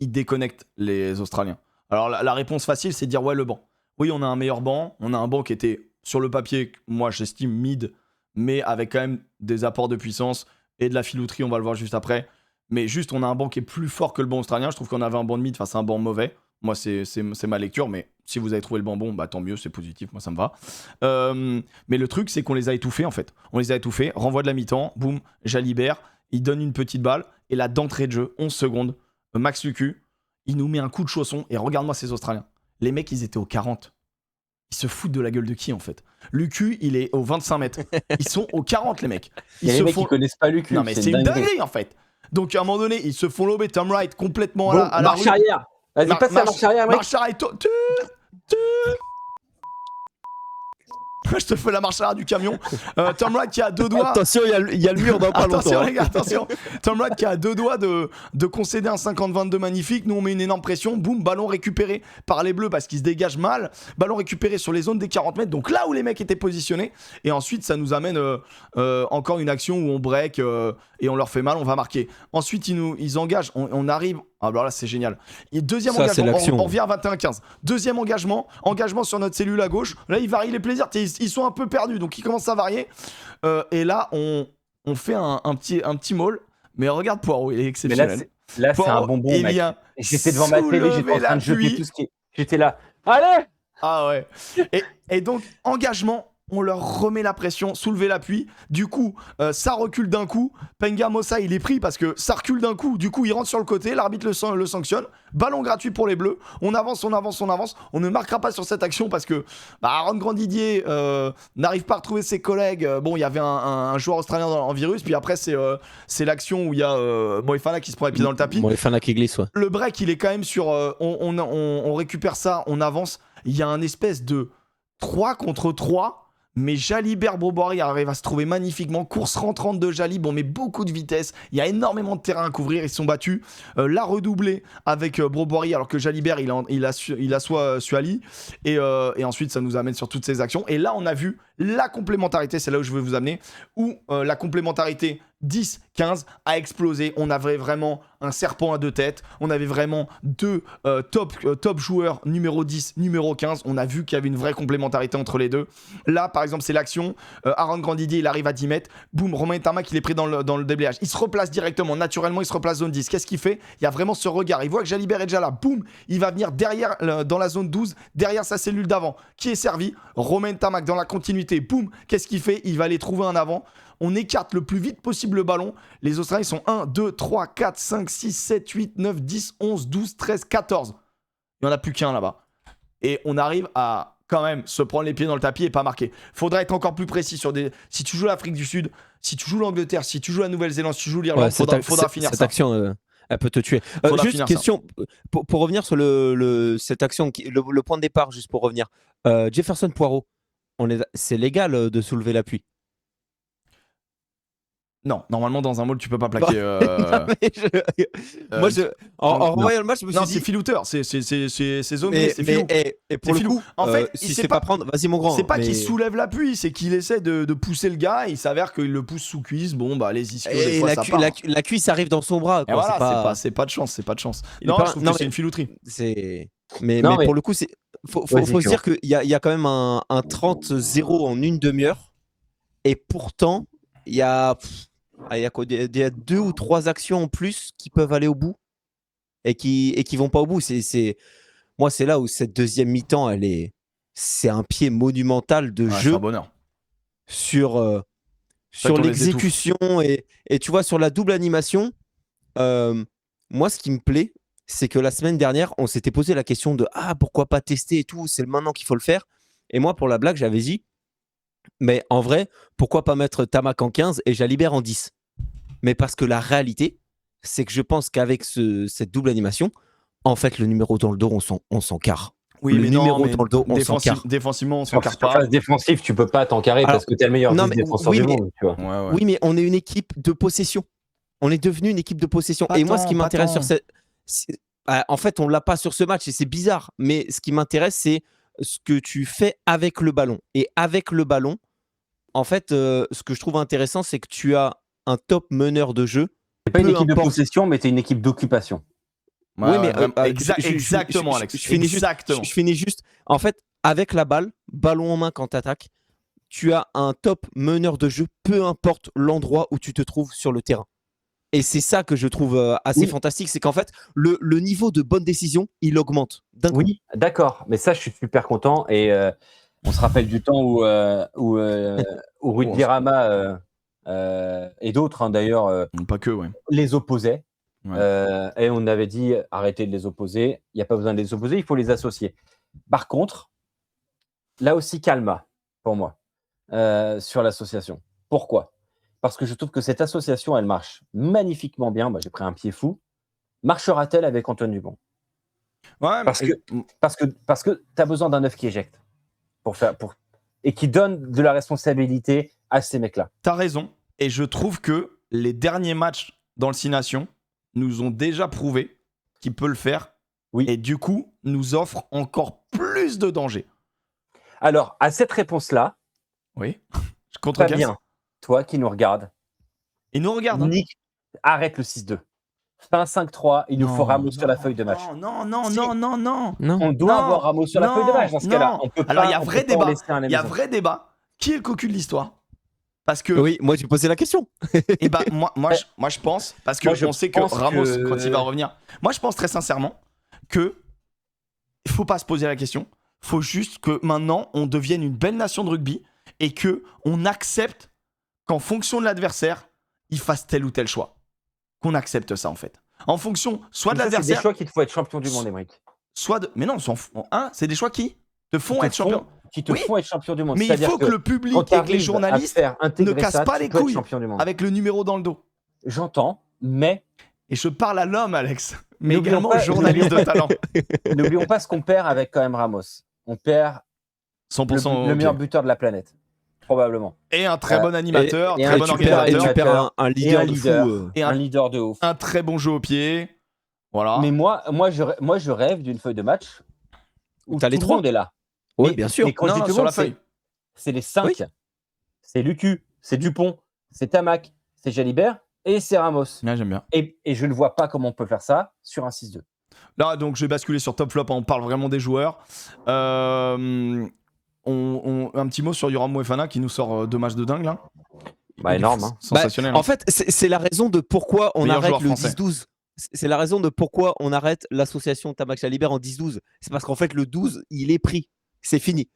ils déconnectent les Australiens? Alors, la réponse facile, c'est de dire, ouais, le banc. Oui, on a un meilleur banc. On a un banc qui était, sur le papier, moi, j'estime mid, mais avec quand même des apports de puissance et de la filouterie, on va le voir juste après. Mais juste, on a un banc qui est plus fort que le banc australien. Je trouve qu'on avait un banc de mid face à un banc mauvais. Moi, c'est ma lecture, mais si vous avez trouvé le banc bon, bah tant mieux, c'est positif, moi ça me va. Mais le truc, c'est qu'on les a étouffés en fait. On les a étouffés, renvoi de la mi-temps, boum, Jalibert, il donne une petite balle, et là, d'entrée de jeu, 11 secondes, Max Lucu, il nous met un coup de chausson, et regarde-moi ces Australiens. Les mecs, ils étaient au 40. Ils se foutent de la gueule de qui en fait? Lucu, il est au 25 mètres. Ils sont au 40, les mecs. Les mecs, ils connaissent pas Lucu. Non, mais c'est une dinguerie en fait. Donc à un moment donné, ils se font lober Tom Wright complètement bon, à la marche rue. arrière. Vas-y, passe la marche arrière, mec. Marche arrière. Je te fais la marche arrière du camion. Tom Wright qui a 2 doigts. Attention, il y a le mur dans pas longtemps. Attention, les gars, attention. Tom Wright qui a 2 doigts de concéder un 50-22 magnifique. Nous, on met une énorme pression. Boum, ballon récupéré par les Bleus parce qu'ils se dégagent mal. Ballon récupéré sur les zones des 40 mètres. Donc là où les mecs étaient positionnés. Et ensuite, ça nous amène encore une action où on break et on leur fait mal. On va marquer. Ensuite, ils engagent. On arrive. Ah, alors là, c'est génial. Et deuxième engagement, on revient à 21-15. Deuxième engagement sur notre cellule à gauche. Là, ils varient les plaisirs. Ils sont un peu perdus, donc ils commencent à varier. Et là, on fait un petit maul. Mais regarde Poirot, il est exceptionnel. Là, c'est un bonbon, mec. J'étais devant ma télé, j'étais en train de jeter tout ce qui est... J'étais là. Allez! Ah ouais. Et donc, engagement. On leur remet la pression, soulever l'appui. Du coup, ça recule d'un coup. Penga Mossa, il est pris parce que ça recule d'un coup. Du coup, il rentre sur le côté. L'arbitre le sanctionne. Ballon gratuit pour les Bleus. On avance. On ne marquera pas sur cette action parce que Aaron Grandidier n'arrive pas à retrouver ses collègues. Bon, il y avait un joueur australien en virus. Puis après, c'est l'action où il y a Moefana qui se prend les pieds dans le tapis. Moefana qui glisse, ouais. Le break, il est quand même sur... on récupère ça, on avance. Il y a un espèce de 3 contre 3. Mais Jalibert Brobory arrive à se trouver magnifiquement. Course rentrante de Jalib, on met beaucoup de vitesse. Il y a énormément de terrain à couvrir. Ils se sont battus. La redoublée avec Brobory, alors que Jalibert, il a soit Suali. Et ensuite, ça nous amène sur toutes ces actions. Et là, on a vu la complémentarité. C'est là où je veux vous amener. Où la complémentarité 10-15 a explosé. On avait vraiment un serpent à 2 têtes. On avait vraiment 2 top joueurs, numéro 10, numéro 15. On a vu qu'il y avait une vraie complémentarité entre les deux. Là, par exemple, c'est l'action. Aaron Grandidier, il arrive à 10 mètres. Boum, Romain Tamac, il est pris dans le déblayage. Il se replace directement. Naturellement, il se replace zone 10. Qu'est-ce qu'il fait? Il y a vraiment ce regard. Il voit que Jalibert est déjà là. Boum, il va venir derrière, dans la zone 12, derrière sa cellule d'avant, qui est servie. Romain Tamac dans la continuité. Boum, qu'est-ce qu'il fait? Il va aller trouver un avant. On écarte le plus vite possible le ballon. Les Australiens sont 1, 2, 3, 4, 5, 6, 7, 8, 9, 10, 11, 12, 13, 14. Il n'y en a plus qu'un là-bas. Et on arrive à quand même se prendre les pieds dans le tapis et pas marquer. Faudrait être encore plus précis sur des... Si tu joues l'Afrique du Sud, si tu joues l'Angleterre, si tu joues la Nouvelle-Zélande, si tu joues l'Irlande, faudra finir cette ça. Action, elle peut te tuer. Juste une question, pour revenir sur cette action, le point de départ, juste pour revenir. Jefferson Poirot, c'est légal de soulever l'appui? Non, normalement dans un maul tu peux pas plaquer. En Royal Match, je me suis dit. Non, c'est filouteur, c'est zoné, c'est filou. Et pour le coup, en fait, si c'est pas prendre, vas-y mon grand. C'est pas qu'il soulève l'appui, c'est qu'il essaie de pousser le gars et il s'avère qu'il le pousse sous cuisse. Bon bah les ischios des fois ça part. La cuisse arrive dans son bras. Et voilà, c'est pas de chance, Non, je trouve que c'est une filouterie. Mais pour le coup, faut se dire qu'il y a quand même un 30-0 en une demi-heure et pourtant il y a 2 ou 3 actions en plus qui peuvent aller au bout et qui vont pas au bout. Moi, c'est là où cette deuxième mi-temps, c'est un pied monumental de jeu. C'est un bonheur. Sur l'exécution et tu vois, sur la double animation, moi, ce qui me plaît, c'est que la semaine dernière, on s'était posé la question de pourquoi pas tester et tout, c'est maintenant qu'il faut le faire. Et moi, pour la blague, j'avais dit, mais en vrai, pourquoi pas mettre Tamac en 15 et Jalibert en 10? Mais parce que la réalité, c'est que je pense qu'avec cette double animation, en fait, le numéro dans le dos, on s'en carre. Oui, le numéro dans le dos, on s'en carre. Défensivement, on s'en carre pas. En phase défensive, tu peux pas t'encarrer parce que t'es le meilleur défenseur du monde. Tu vois. Ouais. Oui, mais on est une équipe de possession. On est devenu une équipe de possession. Et moi, ce qui m'intéresse sur cette... En fait, on l'a pas sur ce match et c'est bizarre. Mais ce qui m'intéresse, c'est ce que tu fais avec le ballon. Et avec le ballon, en fait, ce que je trouve intéressant, c'est que tu as un top meneur de jeu. C'est pas une Peu équipe de importe. possession, mais t'es une équipe d'occupation. Oui, mais vraiment. Exactement, Alex. Je finis Exactement. je finis juste. En fait, avec la balle, ballon en main quand tu attaques, tu as un top meneur de jeu, peu importe l'endroit où tu te trouves sur le terrain. Et c'est ça que je trouve assez fantastique, c'est qu'en fait, le niveau de bonne décision, il augmente d'un coup. Oui, d'accord. Mais ça, je suis super content. Et on se rappelle du temps où Ruud Guerrama et d'autres, hein, d'ailleurs, Pas que, ouais. les opposaient. Ouais. Et on avait dit arrêtez de les opposer. Il n'y a pas besoin de les opposer, il faut les associer. Par contre, là aussi, calma pour moi sur l'association. Pourquoi ? Parce que je trouve que cette association, elle marche magnifiquement bien. Moi, j'ai pris un pied fou. Marchera-t-elle avec Antoine Dupont ? Ouais, Parce que tu as besoin d'un œuf qui éjecte et qui donne de la responsabilité à ces mecs-là. T'as raison. Et je trouve que les derniers matchs dans le 6 Nations nous ont déjà prouvé qu'il peut le faire. Oui. Et du coup, nous offre encore plus de danger. Alors, à cette réponse-là, oui. Contre Fabien, toi qui nous regardes, il nous regarde. Hein. Arrête le 6-2. Fin 5-3, il nous faut Ramos sur la feuille de match. Non. On doit avoir Ramos sur la feuille de match dans ce cas-là. On peut Alors, il pas, y a vrai débat. Il y a vrai débat. Qui est le cocu de l'histoire ? Parce que. Oui, moi, j'ai posé la question. Et bah, moi, je pense, parce que on sait que Ramos, quand il va revenir, moi, je pense très sincèrement que il faut pas se poser la question. Faut juste que maintenant, on devienne une belle nation de rugby et que on accepte qu'en fonction de l'adversaire, il fasse tel ou tel choix. Qu'on accepte ça, en fait. En fonction, soit de l'adversaire. C'est des choix qu'il te faut être champion du monde, Émeric. Soit de. Mais non, c'est des choix qui te font être champion. Qui te font être champion du monde. Mais il faut que le public et que les journalistes ne cassent pas les couilles avec le numéro dans le dos. J'entends, mais. Et je parle à l'homme, Alex, mais également aux journalistes de talent. N'oublions pas ce qu'on perd avec quand même Ramos. On perd 100% le meilleur buteur de la planète, probablement. Et un très bon animateur, et très bon organisateur. Et tu perds un leader de fou. Et un leader de ouf. Un très bon jeu au pied. Voilà. Mais moi, je rêve d'une feuille de match où tout les le monde est là. Oui, bien sûr. Mais quand je dis tout le monde, c'est les 5. Oui. C'est Lucu, c'est Dupont, c'est Tamac, c'est Jalibert et c'est Ramos. Ouais, j'aime bien. Et je ne vois pas comment on peut faire ça sur un 6-2. Là, donc, je vais basculer sur Top Flop. On parle vraiment des joueurs. Un petit mot sur Yoram Moefana qui nous sort 2 matchs de dingue, là. Bah, énorme. Hein. Sensationnel. En fait, c'est la raison de pourquoi on arrête le 10-12. C'est la raison de pourquoi on arrête l'association Tamac Jalibert en 10-12. C'est parce qu'en fait, le 12, il est pris. C'est fini.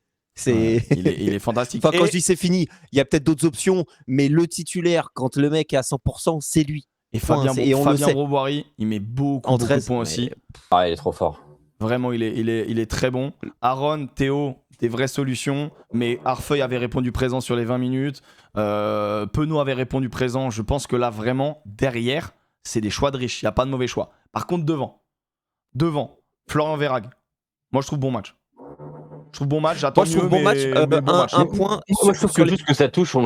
Ouais, il est fantastique. Enfin, quand je dis c'est fini, il y a peut-être d'autres options, mais le titulaire, quand le mec est à 100%, c'est lui. Et Fabien Broboiry, il met beaucoup de points aussi. Ah, il est trop fort. Vraiment, il est très bon. Aaron, Théo, des vraies solutions. Mais Arfeuil avait répondu présent sur les 20 minutes. Penaud avait répondu présent. Je pense que là, vraiment, derrière, c'est des choix de riches. Il n'y a pas de mauvais choix. Par contre, devant, Florian Verhaeghe. Moi, je trouve bon match. J'attends mieux, bon match. Un point. Moi, je trouve que juste que sa touche,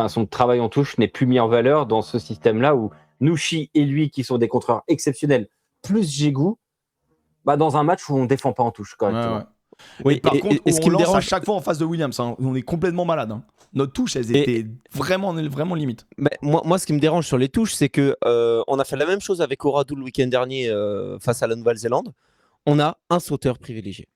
son travail en touche n'est plus mis en valeur dans ce système-là où Nouchi et lui, qui sont des contreurs exceptionnels, plus Djigou, dans un match où on ne défend pas en touche correctement. Ouais. Oui, par contre, ce qui me dérange à chaque fois en face de Williams, hein, on est complètement malade. Hein. Notre touche, elles étaient vraiment limite. Mais moi, ce qui me dérange sur les touches, c'est que on a fait la même chose avec Oradou le week-end dernier face à la Nouvelle-Zélande. On a un sauteur privilégié.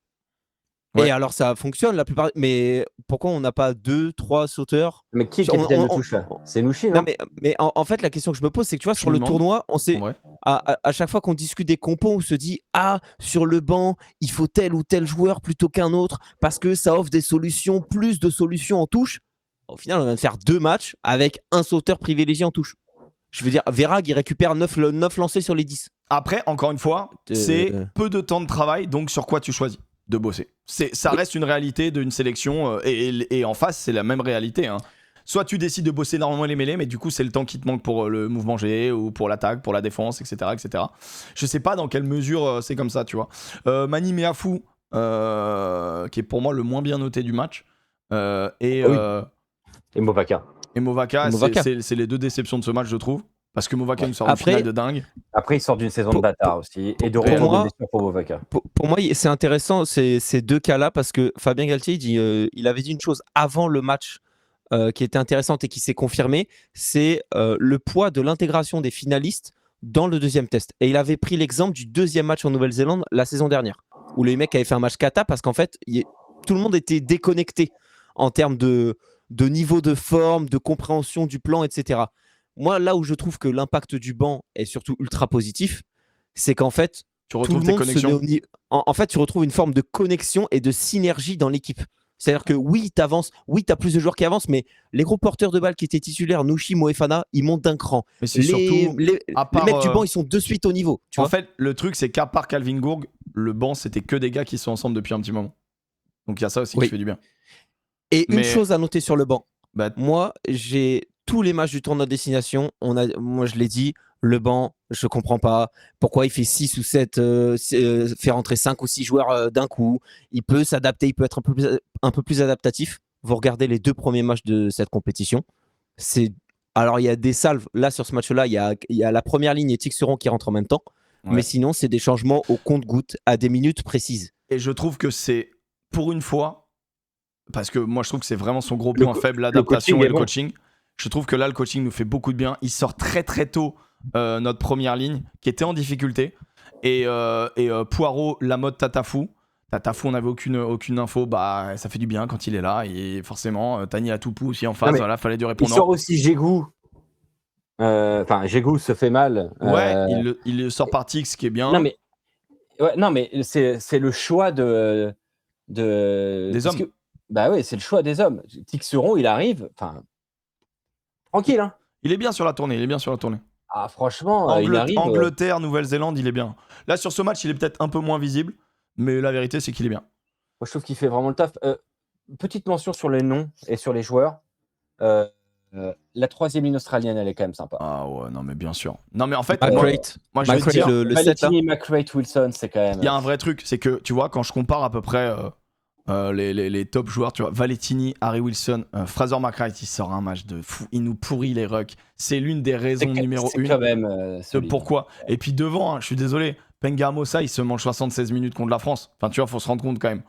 Ouais. Et alors ça fonctionne la plupart. Mais pourquoi on n'a pas 2-3 sauteurs ? Mais qui est capitaine de touche là ? C'est Nouchi, non ? Mais en fait, la question que je me pose, c'est que tu vois, sur le tournoi, on sait, à chaque fois qu'on discute des compos, on se dit sur le banc, il faut tel ou tel joueur plutôt qu'un autre parce que ça offre des solutions, plus de solutions en touche. Au final, on vient de faire 2 matchs avec un sauteur privilégié en touche. Je veux dire, Verhaeghe, il récupère 9 lancés sur les 10. Après, encore une fois, c'est peu de temps de travail, donc sur quoi tu choisis de bosser. Ça reste une réalité d'une sélection et en face, c'est la même réalité. Hein. Soit tu décides de bosser énormément les mêlées, mais du coup, c'est le temps qui te manque pour le mouvement G ou pour l'attaque, pour la défense, etc. etc. Je sais pas dans quelle mesure c'est comme ça, tu vois. Mani Meafou, qui est pour moi le moins bien noté du match. Et Movaka. Et Movaka, c'est les 2 déceptions de ce match, je trouve. Parce que Movaka nous sort une Après- finale de dingue. Après, il sort d'une saison de Pour- bâtard aussi. Et de pour retour moi- de blessure pour Bovaka. Pour moi, c'est intéressant ces deux cas-là parce que Fabien Galtier, il avait dit une chose avant le match qui était intéressante et qui s'est confirmée, c'est le poids de l'intégration des finalistes dans le deuxième test. Et il avait pris l'exemple du deuxième match en Nouvelle-Zélande la saison dernière, où les mecs avaient fait un match kata parce qu'en fait, tout le monde était déconnecté en termes de niveau de forme, de compréhension du plan, etc. Moi, là où je trouve que l'impact du banc est surtout ultra positif, c'est qu'en fait, Tu tout retrouves le tes monde se met connexions. au ni- en fait, tu retrouves une forme de connexion et de synergie dans l'équipe. C'est-à-dire que oui, tu avances, oui, tu as plus de joueurs qui avancent, mais les gros porteurs de balles qui étaient titulaires, Nushi, Moefana, ils montent d'un cran. Mais c'est Les, surtout. les- à les part, mecs du banc, ils sont de suite au niveau. Tu En vois fait, le truc, c'est qu'à part Calvin Gourg, le banc, c'était que des gars qui sont ensemble depuis un petit moment. Donc il y a ça aussi Oui. qui fait du bien. Et mais- une chose à noter sur le banc. Bah, Moi, j'ai tous les matchs du tournoi de destination. Moi, je l'ai dit, le banc, je comprends pas pourquoi il fait 6 ou 7, fait rentrer 5 ou 6 joueurs d'un coup. Il peut s'adapter, il peut être un peu plus adaptatif. Vous regardez les 2 premiers matchs de cette compétition. Alors, il y a des salves. Là, sur ce match-là, il y a la première ligne et Tixeron qui rentrent en même temps. Ouais. Mais sinon, c'est des changements au compte-gouttes à des minutes précises. Et je trouve que c'est, pour une fois, parce que moi je trouve que c'est vraiment son gros Le point co- faible, le l'adaptation coaching et est le bon. coaching. Je trouve que là, le coaching nous fait beaucoup de bien. Il sort très très tôt notre première ligne qui était en difficulté. Et Poirot, Lamotte, Tatafou. Tatafou, on n'avait aucune info. Bah, ça fait du bien quand il est là. Et forcément, Tani Atoupou aussi en face. mais Voilà, fallait du Il répondant. sort aussi Jégou. Enfin, Jégou se fait mal. Ouais, il le sort par Tix, ce qui est bien. Non, mais c'est le choix des Des hommes. Bah oui, c'est le choix des hommes. Tixeron, il arrive. Enfin, tranquille, hein. Il est bien sur la tournée. Ah, franchement, il arrive. Angleterre, Nouvelle-Zélande, il est bien. Là, sur ce match, il est peut-être un peu moins visible. Mais la vérité, c'est qu'il est bien. Moi, je trouve qu'il fait vraiment le taf. Petite mention sur les noms et sur les joueurs. La troisième ligne australienne, elle est quand même sympa. Ah ouais, non, mais bien sûr. Non, mais en fait, McRate, moi je vais te McRate, dire, le 7 là. Valentini, McRate, Wilson, c'est quand même. il y a un vrai truc, c'est que tu vois, quand je compare à peu près les top joueurs, tu vois, Valentini, Harry Wilson, Fraser McRae, il sort un match de fou, il nous pourrit les rucks. C'est l'une des raisons numéro c'est 1 quand même de solide. pourquoi. Et puis devant, hein, je suis désolé, Penga Mossa, il se mange 76 minutes contre la France. Enfin, tu vois, faut se rendre compte quand même.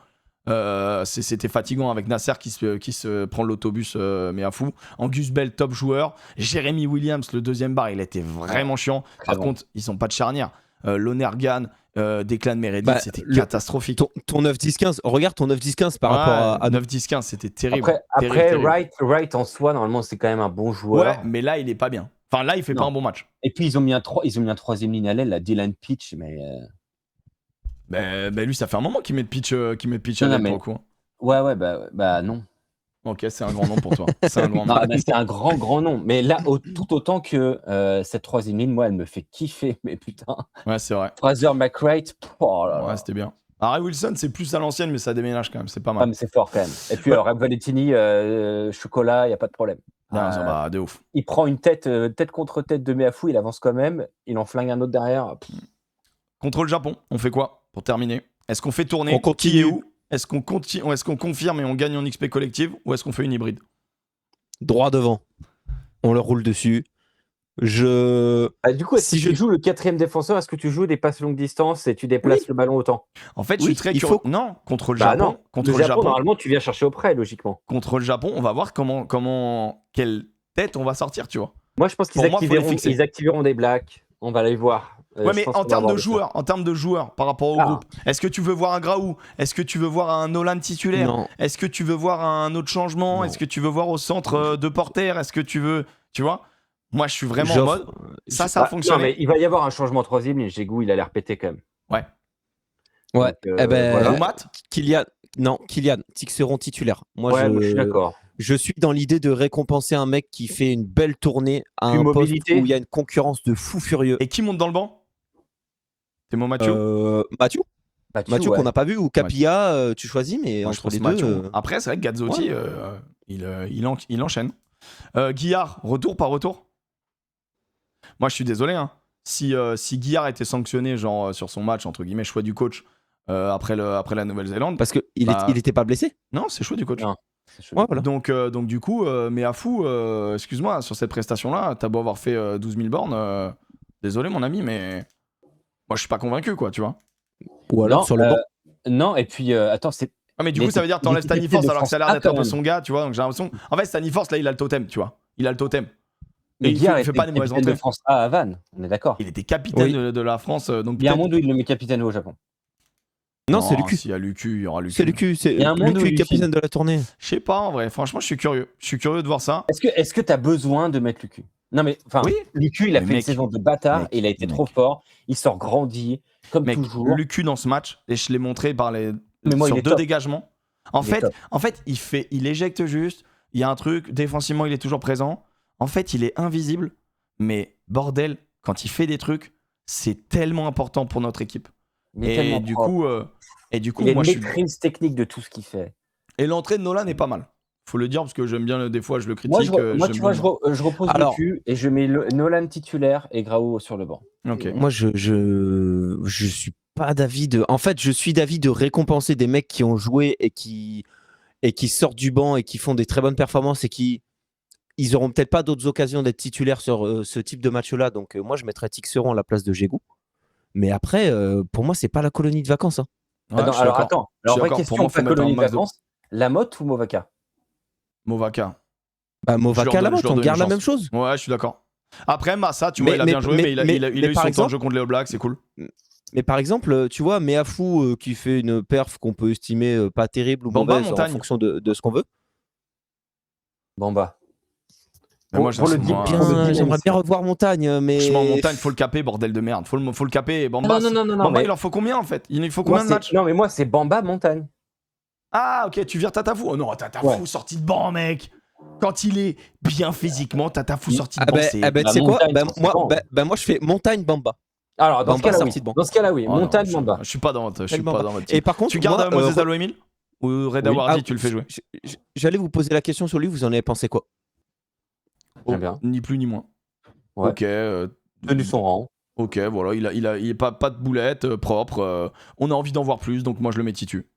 C'était fatigant avec Nasser qui se prend l'autobus mais à fou. Angus Bell, top joueur. Jeremy Williams, le deuxième bar, il était vraiment chiant. Par bon. contre, ils sont pas de charnière. Lonergan, Declan Meredith, c'était catastrophique. Ton 9-10-15, regarde ton 9-10-15 par rapport à 9-10-15, c'était terrible. Après terrible. Wright en soi, normalement, c'est quand même un bon joueur. Ouais, mais là, il est pas bien. Enfin, là, il fait Non. pas un bon match. Et puis, ils ont mis un troisième ligne à l'aile, la Dylan Pitch, mais. Lui, ça fait un moment qu'il met de pitch, à Non, l'aile mais- pour le coup. Ouais, bah non. Ok, c'est un grand nom pour toi. C'est un grand nom. Non, bah, c'est un grand nom. Mais là, tout autant que cette troisième ligne, moi, elle me fait kiffer. Mais putain, Ouais, c'est vrai. Fraser McRate, oh là là. Ouais, c'était bien. Harry Wilson, c'est plus à l'ancienne, mais ça déménage quand même. C'est pas Ah, mal. mais c'est fort quand même. Et puis, Ouais. Valentini, chocolat, il n'y a pas de problème. Non, ça va, de ouf. Il prend une tête contre tête de Meafou, il avance quand même, il en flingue un autre derrière. Contre le Japon, on fait quoi pour terminer? Est-ce qu'on fait tourner? On continue. Qui est où? Est-ce qu'on confirme et on gagne en XP collective ou est-ce qu'on fait une hybride? droit devant. On le roule dessus. Du coup, est-ce Si que tu je- joues le quatrième défenseur? Est-ce que tu joues des passes longue distance et tu déplaces le ballon autant? En fait, je Oui, suis très il curieux. faut- Non, contre le Bah Japon. non, Contre le le Japon, Japon, normalement, tu viens chercher auprès, logiquement. contre le Japon, on va voir quelle tête on va sortir, tu vois. Moi, je pense qu'ils Pour moi, faut les fixer. activeront des blacks. On va les voir. Ouais, Je mais pense en qu'on va termes avoir de joueurs, par rapport au Ah. groupe, est-ce que tu veux voir un Graou? Est-ce que tu veux voir un Nolan titulaire? Non. Est-ce que tu veux voir un autre changement? Non. Est-ce que tu veux voir au centre de Porter? Est-ce que tu veux. Tu vois? Moi, je suis vraiment en J'offre- mode. Ça a Ah, non, fonctionné. mais il va y avoir un changement troisième ligne. Jégou, il a l'air pété quand même. Ouais. Ouais. Donc, Eh ben, voilà. Roumat? Kylian, Tixeron titulaire. Moi, Ouais, moi, je suis d'accord. je suis dans l'idée de récompenser un mec qui fait une belle tournée à Plus un poste mobilité. où il y a une concurrence de fou furieux. Et qui monte dans le banc? Timo Mathieu? Mathieu Mathieu, qu'on n'a pas vu, ou Capilla, tu choisis, mais Moi, je entre pense les Mathieu. deux. Après, c'est vrai que Gazzotti, il enchaîne. Guillard, retour, pas retour? Moi, je suis désolé. Hein. Si Guillard était sanctionné, genre sur son match, entre guillemets, choix du coach, après la Nouvelle-Zélande. Parce qu'il Bah- il était pas blessé. Non, c'est choix du coach. Non. C'est chelou. Ouais, voilà. Donc du coup, mais à fou, excuse-moi, sur cette prestation-là, t'as beau avoir fait 12 000 bornes, désolé mon ami, mais moi je suis pas convaincu, quoi, tu vois. Ou alors Non, sur le banc. non, et puis attends, c'est. Ah, mais du Il coup, ça veut dire que t'enlèves était capitaine Staniforce de alors que ça a l'air France d'être A, un peu quand son gars, tu vois. Donc j'ai l'impression. En fait, Staniforce, là, il a le totem, tu vois. Il a le totem. Mais Et il Guiard fait était pas des mauvaises capitaine de entrées. France A à Vannes, on est d'accord. Il était capitaine Oui. de la France, donc Il y a un peut-être. monde où il le met capitaine au Japon. Non, c'est Lucu. S'il y a Lucu, il y aura Lucu. C'est Lucu. C'est Il y a un monde où Lucu, Lucu- capitaine de la tournée. Je sais pas, en vrai. Franchement, je suis curieux. Je suis curieux de voir ça. Est-ce que tu as besoin de mettre Lucu? Non, mais enfin, Oui. Lucu, il a Mais fait une mec, saison de bâtard, mec, il a été mec. trop fort, il sort grandi, comme Mec, toujours. Lucu dans ce match, et je l'ai montré par les Mais moi, sur il est 2 top. dégagements. En Il est fait, top. il éjecte juste. Il y a un truc, défensivement, il est toujours présent. En fait, il est invisible. Mais bordel, quand il fait des trucs, c'est tellement important pour notre équipe. Mais Et tellement du, propre. coup, Il a moi, une je suis. maîtrise technique de tout ce qu'il fait. Et l'entrée de Nolan est pas mal. Faut le dire parce que j'aime bien. Des fois, je le critique. Moi, j'aime tu vois, bien. je repose Alors- Lucu et je mets Nolan titulaire et Grao sur le banc. Ok. Moi, je suis pas d'avis de. En fait, je suis d'avis de récompenser des mecs qui ont joué et qui sortent du banc et qui font des très bonnes performances et qui ils auront peut-être pas d'autres occasions d'être titulaires sur ce type de match-là. Donc moi, je mettrais Tixeron à la place de Gégou. Mais après, pour moi, c'est pas la colonie de vacances. Hein. Ouais, je suis alors d'accord. attends, Je suis vraie d'accord. Pour question, moi, faut pas mettre un colonie de max de- vacances, Lamotte ou Movaka? Movaka. Bah, Movaka, la je leur on donne garde une la chance. même chose. Ouais, je suis d'accord. Après, Massa, tu vois, Mais- il a bien joué, mais il a eu par son temps exemple- de jeu contre les All Blacks, c'est cool. Mais par exemple, tu vois, Meafou qui fait une perf qu'on peut estimer pas terrible ou Bamba, mauvaise en Montagne. fonction de ce qu'on veut. Bamba. Mais moi, Pour le moi, dynamisme. J'aimerais bien revoir Montagne, mais. Franchement, Montagne, faut le caper, bordel de merde. Faut le caper. Et Bamba, Non, Bamba, mais- il en faut combien en fait? Il faut Moi, combien de matchs? non, mais moi, c'est Bamba Montagne. Ah, ok, tu vires Tatafou. Oh non, Tatafou Ouais. sorti de banc, mec. Quand il est bien physiquement, Tatafou sorti de Ah banc, ben, c'est. tu sais quoi Montagne, Ben, c'est moi, bon. moi, je fais Montagne Bamba. Alors, dans ce Bamba cas-là, sorti oui. de banc. Dans ce cas-là, oui. Oh non, Montagne, je- Bamba. Je suis pas dans votre Et team. par contre, Tu gardes moi, Moses Allo-Emile ou Reda Oui. Wardy, tu le fais jouer? J'allais vous poser la question sur lui, vous en avez pensé quoi? J'aime bien. Ni plus ni moins. Ouais. Ok. Tenu son rang. Ok, voilà, il est pas de boulette, propre. On a envie d'en voir plus, donc moi je le mets titu.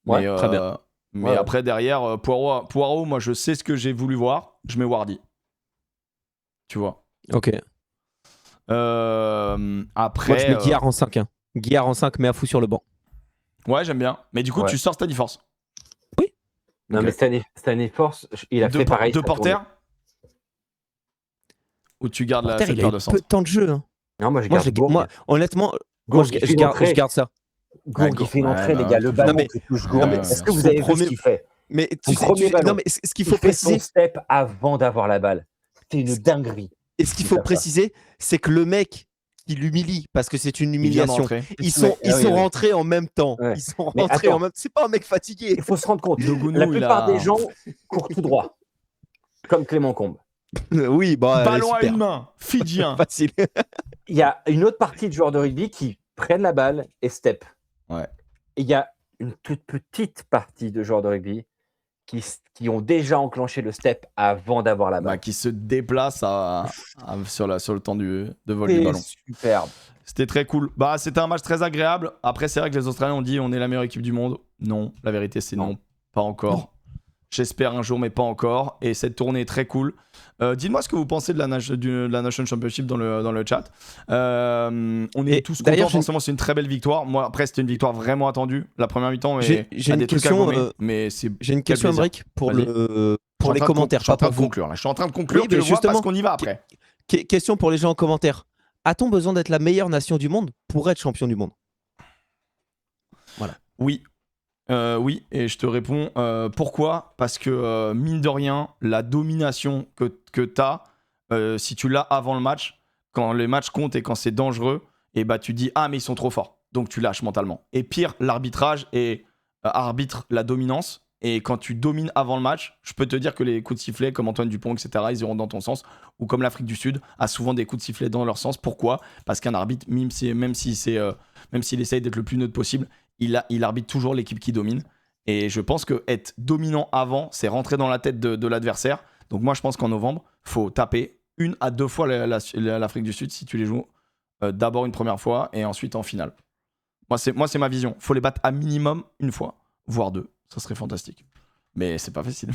Ouais, Mais, très bien. Mais Ouais. après, derrière, Poirot, moi je sais ce que j'ai voulu voir, je mets Wardy. Tu vois. Ok. Après. Moi, je mets Guillard en 5. Hein. Guillard en 5, mais à fou sur le banc. Ouais, j'aime bien. Mais du coup, Ouais. tu sors Staniforce. Non, Ok. mais Staniforce, il a fait pareil. Deux sa porteurs. tournée. Ou tu gardes Porter, cette il a paire eu de peu centre. de temps de jeu. Hein. Non, moi, je Moi, garde Gourg. honnêtement, Gourg, je il fait une entrée. garde ça. Gourg, Ouais, il fait une ouais, entrée, bah les gars. ouais, Le toujours. ballon Non, mais- qui touche Gourg. non, mais Est-ce que vous son avez vu premier- ce qu'il fait? Mais Son premier ballon. non, mais ce qu'il Il faut fait son préciser, step avant d'avoir la balle. C'est une dinguerie. et ce qu'il il faut fait ça. préciser, c'est que le mec qui l'humilie, parce que c'est une Il vient humiliation, d'entrer. ils sont Ah oui, oui. rentrés en même temps. Ouais. Ils sont Mais rentrés attends. en même temps. C'est pas un mec fatigué. Il faut se rendre compte. Nogounou, La il plupart a- des gens courent tout droit. Comme Clément Combe. Oui, bah, Ballon à super. une main, Fidjien. Facile. Il y a une autre partie de joueurs de rugby qui prennent la balle et step. Ouais. Et il y a une toute petite partie de joueurs de rugby qui ont déjà enclenché le step avant d'avoir la Bah, balle. qui se déplace sur le temps de vol du C'est ballon. superbe. C'était très cool. Bah, c'était un match très agréable. Après, c'est vrai que les Australiens ont dit on est la meilleure équipe du monde. Non, la vérité, c'est non. Pas encore. Non. J'espère un jour, mais pas encore. Et cette tournée est très cool. Dites-moi ce que vous pensez de la Nation Championship dans le chat. On est Et tous d'ailleurs, contents. Forcément, c'est une très belle victoire. Moi, après, c'était une victoire vraiment attendue. La première mi-temps, J'ai a une des trucs à question, gommer, mais c'est J'ai une quel question, plaisir. Emric, pour Vas-y. les commentaires, Je suis en pas train pour de vous. conclure. Là. Je suis en train de conclure. Oui, tu mais le vois parce justement, qu'on y va après. Question pour les gens en commentaire. A-t-on besoin d'être la meilleure nation du monde pour être champion du monde? Oui. Oui, et je te réponds pourquoi? Parce que mine de rien, la domination que tu as, si tu l'as avant le match, quand les matchs comptent et quand c'est dangereux, et bah tu dis ah mais ils sont trop forts, donc tu lâches mentalement. Et pire, l'arbitrage arbitre la dominance. Et quand tu domines avant le match, je peux te dire que les coups de sifflet, comme Antoine Dupont, etc., ils iront dans ton sens. Ou comme l'Afrique du Sud a souvent des coups de sifflet dans leur sens. Pourquoi? Parce qu'un arbitre, même s'il essaye d'être le plus neutre possible, il arbitre toujours l'équipe qui domine. Et je pense que être dominant avant, c'est rentrer dans la tête de l'adversaire. Donc moi, je pense qu'en novembre, faut taper 1 à 2 fois l'Afrique du Sud si tu les joues d'abord une première fois et ensuite en finale. Moi, c'est ma vision. Faut les battre à minimum une fois, voire 2. Ça serait fantastique. Mais c'est pas facile.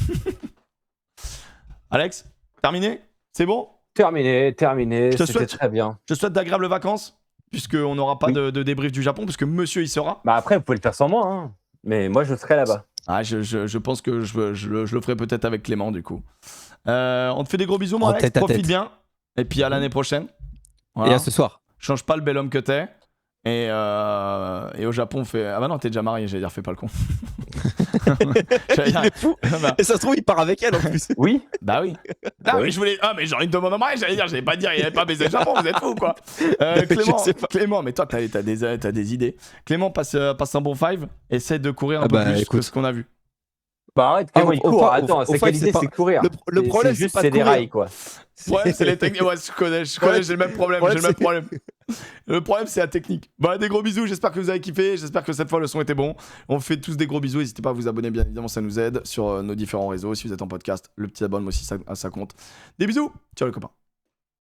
Alex, terminé? C'est bon? Terminé, Je te c'était souhaite- très bien. Je te souhaite d'agréables vacances, puisqu'on n'aura pas Oui. de débrief du Japon, puisque monsieur y sera. Bah après, vous pouvez le faire sans moi, hein. Mais moi, je serai là-bas. Ah, je pense que je le ferai peut-être avec Clément, du coup. On te fait des gros bisous, mon En Alex. tête à Profite tête. bien. Et puis à l'année prochaine. Et Voilà. à ce soir. Change pas le bel homme que t'es. Et au Japon, on fait. Ah bah non, t'es déjà marié, j'allais dire, fais pas le con. J'allais Il dire- est fou. Bah, Et ça se trouve, il part avec elle en plus. Oui. bah oui. Ah, mais je voulais. Ah, mais genre une demande en mariage, j'allais dire, j'allais pas dire, il avait pas baisé le Japon, vous êtes fous, quoi. Clément, Je sais pas. Clément, mais toi, t'as des idées. Clément, passe un bon 5. Essaie de courir un Ah peu bah, plus que écoute. ce qu'on a vu. Bah arrête, Ah, Clément, il au court. fa- Attends, au c'est fa- quelle c'est idée, pas- c'est courir. le problème, c'est juste, pas de c'est des courir. rails, quoi. Ouais, c'est les techniques. Ouais, je connais, j'ai le même problème. problème, J'ai le même c'est- problème. Le problème, c'est la technique. Bah, des gros bisous. J'espère que vous avez kiffé. J'espère que cette fois, le son était bon. On fait tous des gros bisous. N'hésitez pas à vous abonner, bien évidemment, ça nous aide sur nos différents réseaux. Si vous êtes en podcast, le petit abonnement aussi, ça compte. Des bisous. Ciao, les copains.